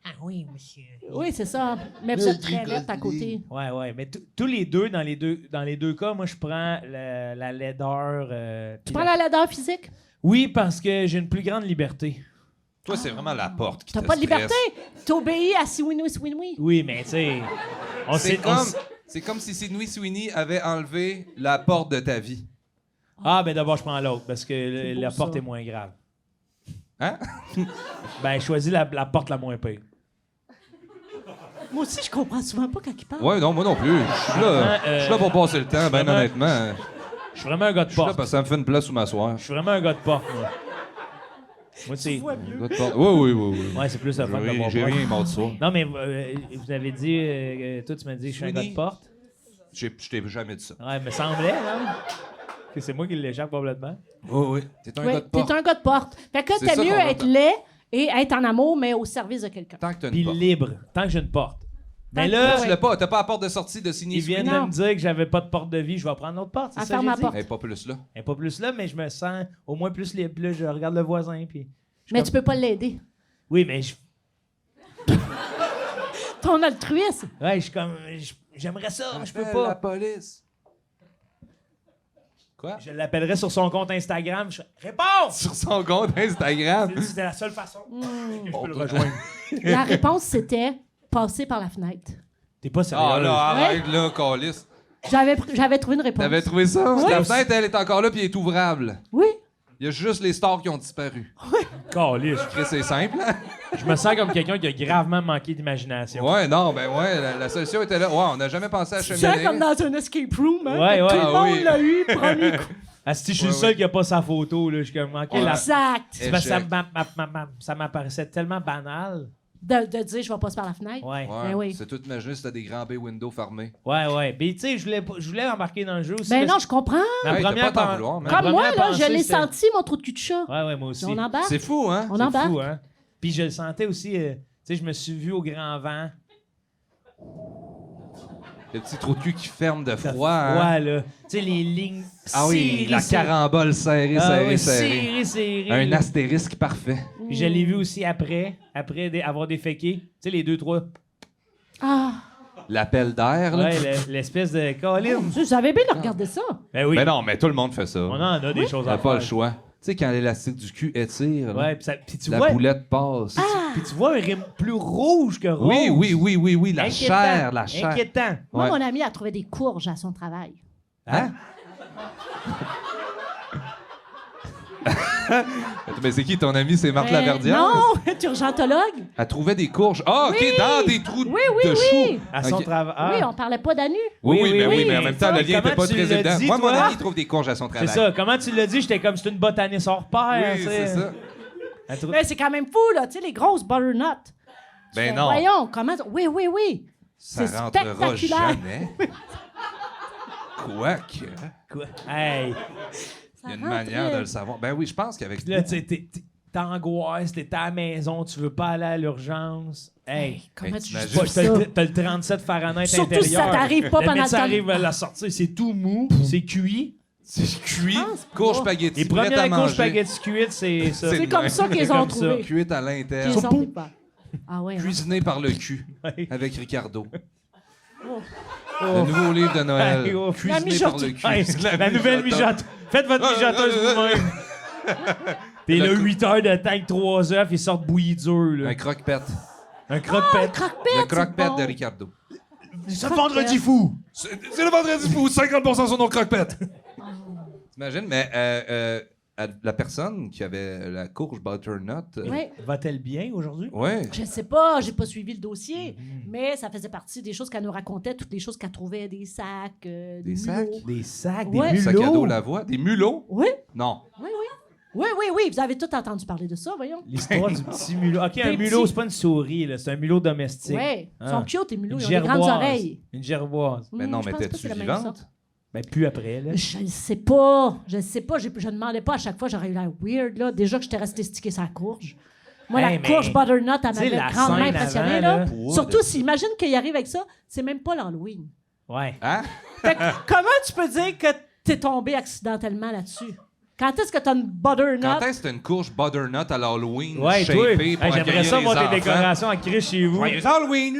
Ah oui, monsieur. Oui, c'est ça. Mais vous êtes très lettre à côté. Ouais, mais tous les deux, dans les deux cas, moi, je prends la laideur. Tu puis prends la laideur physique? Oui, parce que j'ai une plus grande liberté. Toi, c'est vraiment la porte qui T'as te pas de stresse. liberté? T'obéis à Sweeney Sweeney. Oui, mais tu sais, C'est comme si Sydney Sweeney avait enlevé la porte de ta vie. Ah, ben d'abord, je prends l'autre, parce que beau, la porte ça. est moins grave. Hein? Ben, je choisis la porte la moins pire. Moi aussi, je comprends souvent pas quand il parle. Ouais, non, moi non plus. Je suis là pour passer le temps, ben vraiment- honnêtement. Je suis vraiment un gars de Je suis là porte. parce que ça me fait une place où m'asseoir. Je suis vraiment un gars de porte, moi. Moi, c'est... Oui. Ouais, c'est plus le fun d'avoir J'ai porte. rien mardi soir. Non, mais vous avez dit... toi, tu m'as dit que je suis un gars de Sweeney. porte. Je t'ai jamais dit ça. Ouais, me semblait, non? Que c'est moi qui l'échappe complètement. Oui. T'es un Oui, gars de porte. t'es un gars de porte. Fait que C'est t'aimes ça mieux qu'on être entend. laid et être en amour, mais au service de quelqu'un. Tant que t'as Puis une porte. libre, tant que j'ai une porte. Mais Tant là, que- Tu l'as pas, t'as pas la porte de sortie de Sydney ils viennent Sweeney. de me dire que j'avais pas de porte de vie, je vais prendre l'autre porte. C'est À ça faire que ma j'ai dit? porte. Elle est pas plus là. Elle est pas plus là, mais je me sens au moins plus libre. Là, je regarde le voisin, puis... Mais tu peux pas l'aider. Oui, mais Ton altruisme. ouais, je suis comme... J'aimerais ça, mais je peux Appelle la pas. police. Quoi? Je l'appellerais sur son compte Instagram. Je réponds! Sur son compte Instagram. C'était la seule façon que je peux le Oh, rejoindre. La réponse, c'était passer par la fenêtre. T'es pas sérieux? Ah là, arrête là, Calis. J'avais trouvé une réponse. T'avais trouvé ça? Parce que Oui. la fenêtre, elle est encore là puis elle est ouvrable. Oui. Il y a juste les stars qui ont disparu. Caliste. Chris, c'est simple, hein? Je me sens comme quelqu'un qui a gravement manqué d'imagination. Ouais, non, ben ouais, la solution était là. Ouais, on n'a jamais pensé à C'est ça cheminer. comme dans un escape room. Hein, Ouais, que ouais. tout le Ah monde oui. l'a eu, premier coup. Asti, je suis Ouais, le seul ouais. qui a pas sa photo. Là. Je suis comme, OK, Ouais. Exact. C'est parce que ça Échec. ça m'apparaissait tellement banal. De dire je vais passer par la fenêtre. Ouais. Ouais, Ben oui. c'est tout imaginer si t'as des grands bay windows fermés. Ouais. Puis, tu sais, je voulais embarquer dans le jeu aussi. Ben parce non, que je comprends. ma Hey, t'as première pas à t'en pen- vouloir, man. ma Comme moi, première là, pensée, je l'ai c'était- senti, mon trou de cul de chat. Ouais, moi aussi. On embarque. C'est fou, hein? On C'est embarque. fou, hein? Puis je le sentais aussi, tu sais, je me suis vu au grand vent. Le petit trou de cul qui ferme de froid. Hein? Ouais, là. Tu sais, les lignes. Ah oui, la carambole serrée, serrée, serrée. serrée. Un astérisque parfait. Puis je l'ai vu aussi après avoir déféqué. Tu sais, les 2-3. Ah, L'appel d'air, là. Ouais, l'espèce de colline. vous avez bien de regarder ça. Ben oui. Mais non, mais tout le monde fait ça. On en a des choses T'as à pas faire. le choix. Tu sais, quand l'élastique du cul étire, là, Ouais, puis tu la vois. boulette passe. Puis tu vois un rime plus rouge que rose. Oui, la Inquiétant. chair, la chair. Inquiétant. Moi, Ouais. mon ami a trouvé des courges à son travail. Hein? Mais c'est qui ton ami? C'est Marthe Mais Laverdière? Non, tu es urgentologue. Elle trouvait des courges. Ah, OK, Oui. dans des trous Oui, de chou. À son Ok. travail. Oui, on parlait pas d'anu. Oui, Oui, mais en même temps, le lien Comment était pas tu très l'as évident. dit, Moi, mon toi? ami trouve des courges à son travail. C'est ça. Comment tu l'as dit? J'étais comme c'est une botaniste hors pair. Oui, tu sais. c'est ça. Elle trouve- Mais c'est quand même fou, là. Tu sais, les grosses butternuts. Ben non, Voyons, comment. Oui. ça c'est rentrera spectaculaire. jamais. Quoique, Quoi? Hey. il y a une manière de le savoir. Ben oui, je pense qu'avec... Puis là, tu sais, t'angoisses, t'es à la maison, tu veux pas aller à l'urgence. Hey. Comment Hey, tu t'imagines- juges Pas- ça? T'as le 37 Fahrenheit Surtout intérieur. si ça t'arrive pas le pendant le médecin temps. arrive à la sortir, c'est tout mou, c'est cuit. C'est cuit, pense pas. courge spaghetti, Les prête à premières couches manger. spaghetti cuites, c'est ça. C'est C'est comme ça qu'ils ont comme ça. trouvé. Cuite à Qu'ils l'interne. ont pas. Ah ouais. hein. Cuisiné par le cul, Ouais. avec Ricardo. Oh. Le nouveau livre de Noël. Hey, oh. Cuisiné La par le cul. Hey, la nouvelle mijoteuse. Faites votre mijoteuse vous-même. Puis là, 8 heures de temps avec 3 œufs, ils sortent bouillis durs. Là. Un croque-pète. Un croque-pète. Croque-pète, Le croque-pète c'est de bon. Ricardo. C'est le vendredi fou. C'est le vendredi fou, 50% sur nos croque-pètes. T'imagines, mais la personne qui avait la courge butternut... Ouais. Va-t-elle bien aujourd'hui? Ouais. Je sais pas, j'ai pas suivi le dossier, mais ça faisait partie des choses qu'elle nous racontait, toutes les choses qu'elle trouvait, des sacs, des sacs? mulots. Des sacs, Ouais. des Sac à dos mulots. Lavoie. Des mulots? Oui, Non. oui, vous avez tout entendu parler de ça, voyons. L'histoire du petit mulot. OK, un Des mulot, petits- c'est pas une souris, là, c'est un mulot domestique. Oui, ils Ah. sont cute, les mulots, Une ils ont des grandes gerboise. oreilles. Une gerboise. Mais non, Je mais pense pas que t'es-tu c'est la même vivante? sorte. Ben, plus après, là. Je ne sais pas, je demandais pas à chaque fois, j'aurais eu l'air weird, là. Déjà que j'étais resté stické sur la courge. Moi, Hey, la mais- courge butternut, elle Tu sais, m'avait la grandement scène impressionné, avant, là. là. Surtout s'imagine qu'il arrive avec ça, c'est même pas l'Halloween. Ouais. Hein? Fait que comment tu peux dire que t'es tombé accidentellement là-dessus? Quand est-ce que t'as une butternut? Quand est-ce que t'as une courge butternut à l'Halloween Ouais, toi. shapée pour Hey, j'aimerais accueillir ça les voir tes enfants? décorations à Chris chez vous. Joyeux Halloween!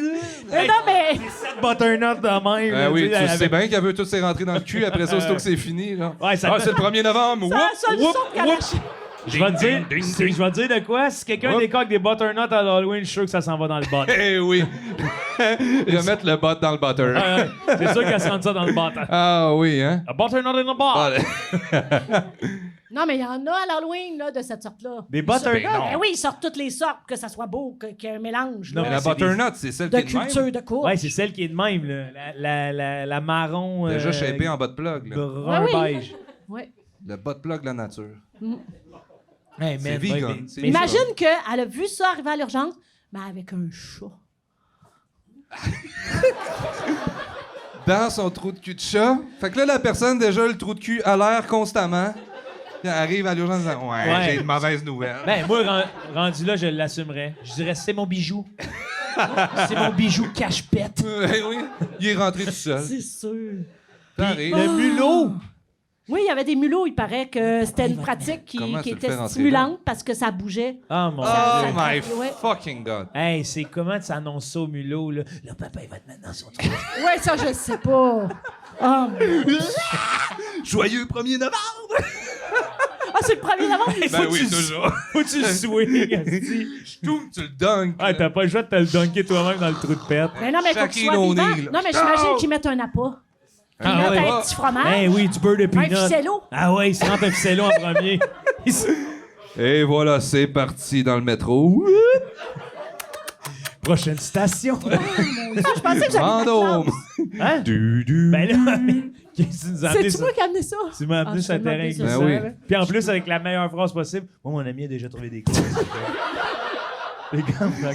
Mais non, mais... 7 butternut de même. là, Oui, tu sais, sais avec- bien qu'elle veut tous se rentrer dans le cul après ça, aussitôt que c'est fini. Là. Ouais, ça C'est le 1er novembre. C'est la seule Whoop, sorte qu'elle whoop. a- Je vais te dire, je vais te dire de quoi. Si quelqu'un Hop. décore avec des butternuts à l'Halloween, je suis sûr que ça s'en va dans le bot. Eh oui. Remettre le bot dans le butter. Ouais, ouais. C'est sûr qu'elle se rentre ça dans le bot. Ah oui, hein? A butternut in a bot. Ah, Non, mais il y en a à l'Halloween, là, de cette sorte-là. Des butternuts? Ben non. Ben oui, ils sortent toutes les sortes, que ça soit beau, qu'il y ait un mélange, Non, là, mais la c'est butternut, c'est celle de qui est de même. culture de courge. Ouais, c'est celle qui est de même, là. La marron. Déjà shapée en bas de plug. Là. Brun Ouais, oui. beige. Ouais. Le bas de plug de la nature. Hey, C'est man, vegan, ouais, c'est mais- Imagine qu'elle a vu ça arriver à l'urgence, mais avec un chat. Dans son trou de cul de chat. Fait que là, la personne, déjà, le trou de cul à l'air constamment. Puis elle arrive à l'urgence en disant Ouais, Ouais. j'ai une mauvaise nouvelle. Ben, moi, rendu là, je l'assumerais. Je dirais, c'est mon bijou. C'est mon bijou cache-pète. Oui, il est rentré tout seul. C'est sûr. Ça arrive. Le mulot. Oui, il y avait des mulots, il paraît que c'était une pratique Comment qui tu le fais était rentrer stimulante parce que ça bougeait. Ah, mon Oh ça my ouais. fucking god. Hey, c'est comment tu annonces ça au mulot, là? Là, papa, il va te mettre dans son trou. Ouais, ça, je sais pas. Ah, Joyeux 1er novembre! ah, c'est le 1er novembre? Ben oui, toujours. Faut que tu le swing, esti. Toum, tu le dunks. Ah, t'as pas le choix de te le dunker toi-même dans le trou de pète. Mais non, mais faut qu'il Shaquille soit vivant. O'Neal. Non, mais j'imagine qu'ils mettent un appât. Ils Ah mettent ouais. un petit fromage. Ben oui, du beurre de peanut. ficello. Ah ouais, il se rentre un ficello en premier. Et voilà, c'est parti dans le métro. Prochaine station. Je pensais que j'avais Vendôme. Hein? Ben là, tu nous as amené C'est-tu ça. moi qui ai amené ça? Tu m'as amené Ah, sur un je t'ai terrain demandé ça. glissant. Ben oui. là. Puis en plus, avec la meilleure phrase possible, moi, mon ami a déjà trouvé des courses. Les gars,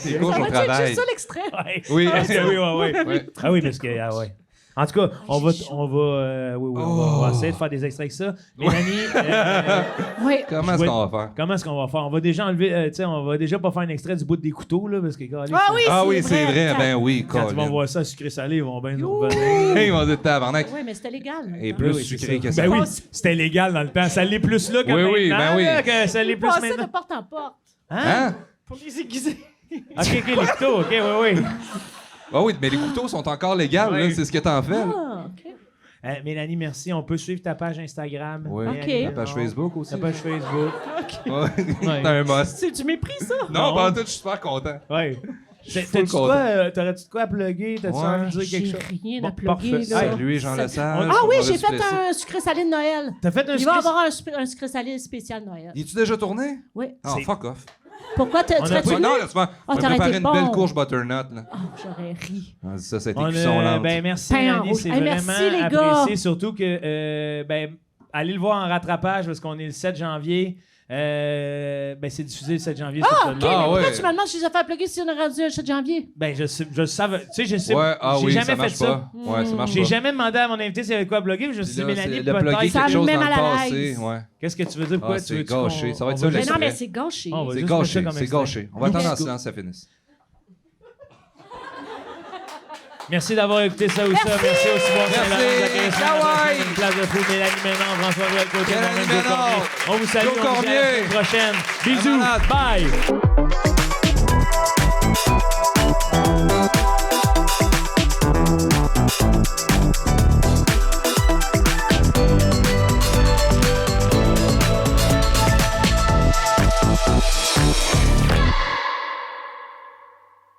Des ok. courses Ça au va être travail. juste ça l'extrait? Ouais. Oui. Ah, oui, ouais. Ouais. Ah oui, parce que, ah ouais. En tout cas, on va essayer de faire des extraits avec ça. Mélanie, Oui. Comment est-ce qu'on va faire? comment est-ce qu'on va faire? On va déjà enlever, on va déjà pas faire un extrait du bout des couteaux, là, parce que Ah oui, Ah oui, c'est vrai. Ben oui, quand ils vont Colin. voir ça sucré-salé, ils vont bien nous revenir. Ils vont dire tabarnak. Oui, mais c'était légal. Et Oui, plus oui, c'est sucré que ça. Ben oui, c'était légal dans le temps. Ça l'est plus là que Oui, maintenant. oui, ben oui. là, que ça l'est plus Passer de maintenant. porte en porte. Hein? Pour les aiguiser. OK, les couteaux, OK, oui. Ah oui, mais les couteaux sont encore légaux, Oui. là. C'est ce que t'en fais. là. Ah, OK. Mélanie, merci. On peut suivre ta page Instagram. Oui. Mélanie OK. Ta page Ménard. Facebook aussi. Ta page Facebook. Ouais. T'as un must. C'est du mépris, ça? Non, Non. pas en tout, je suis super content. Oui. full T'as-tu de content. quoi, t'aurais-tu de quoi à plugger? T'as-tu Ouais. envie de dire quelque J'ai chose? rien Bon, à plugger, parfait. là. Salut, Jean Lesage. Ah oui, Maurice j'ai fait Duplessis. un sucré salé de Noël. T'as fait un Il va y sucré- avoir un sucré salé spécial Noël. Y es-tu déjà tourné? Oui. Ah, C'est- fuck off. Pourquoi tu On a serais-tu pas- venu? Non, là, tu m'as t'aurais préparé été une bon. belle courge butternut, là. Oh, j'aurais ri. Ah, ça a été On cuisson lente. ben merci Pain en Mélanie, rouge. c'est Hey, vraiment merci, les gars. apprécié. Surtout que allez le voir en rattrapage parce qu'on est le 7 janvier. C'est diffusé le 7 janvier. Ah, cet OK, épisode-là. Ah, mais pourquoi ouais. tu me demandes si je les ai fait plugger si on est rendu le 7 janvier? Ben je savais, tu sais, je sais. Ouais, ah j'ai oui, jamais ça fait marche ça. pas. Ouais, ça marche J'ai pas. jamais demandé à mon invité s'il y avait quoi à bloguer. Je me suis dit Puis là, Mélanie c'est le plugger peut-être. Ça quelque chose me met dans le mal à passé. l'aise. Ouais. Qu'est-ce que tu veux dire? Pourquoi Ah, tu c'est veux gâché. Ça va être ça, Mais l'extrait. non, mais c'est gâché. On va C'est juste mettre ça gâché, comme c'est extrait. gâché. On va attendre en Merci. silence, ça finisse. Merci d'avoir écouté ça ou ça. Merci aussi bon Merci. Kawaii. Une place de fou. Mélanie Ménard, François Côté, Mélanie moi-même, Joe Ménard. Cormier. On vous salue. Joe On vous dit à la Cormier. semaine prochaine. Un Bisous. malade. Bye.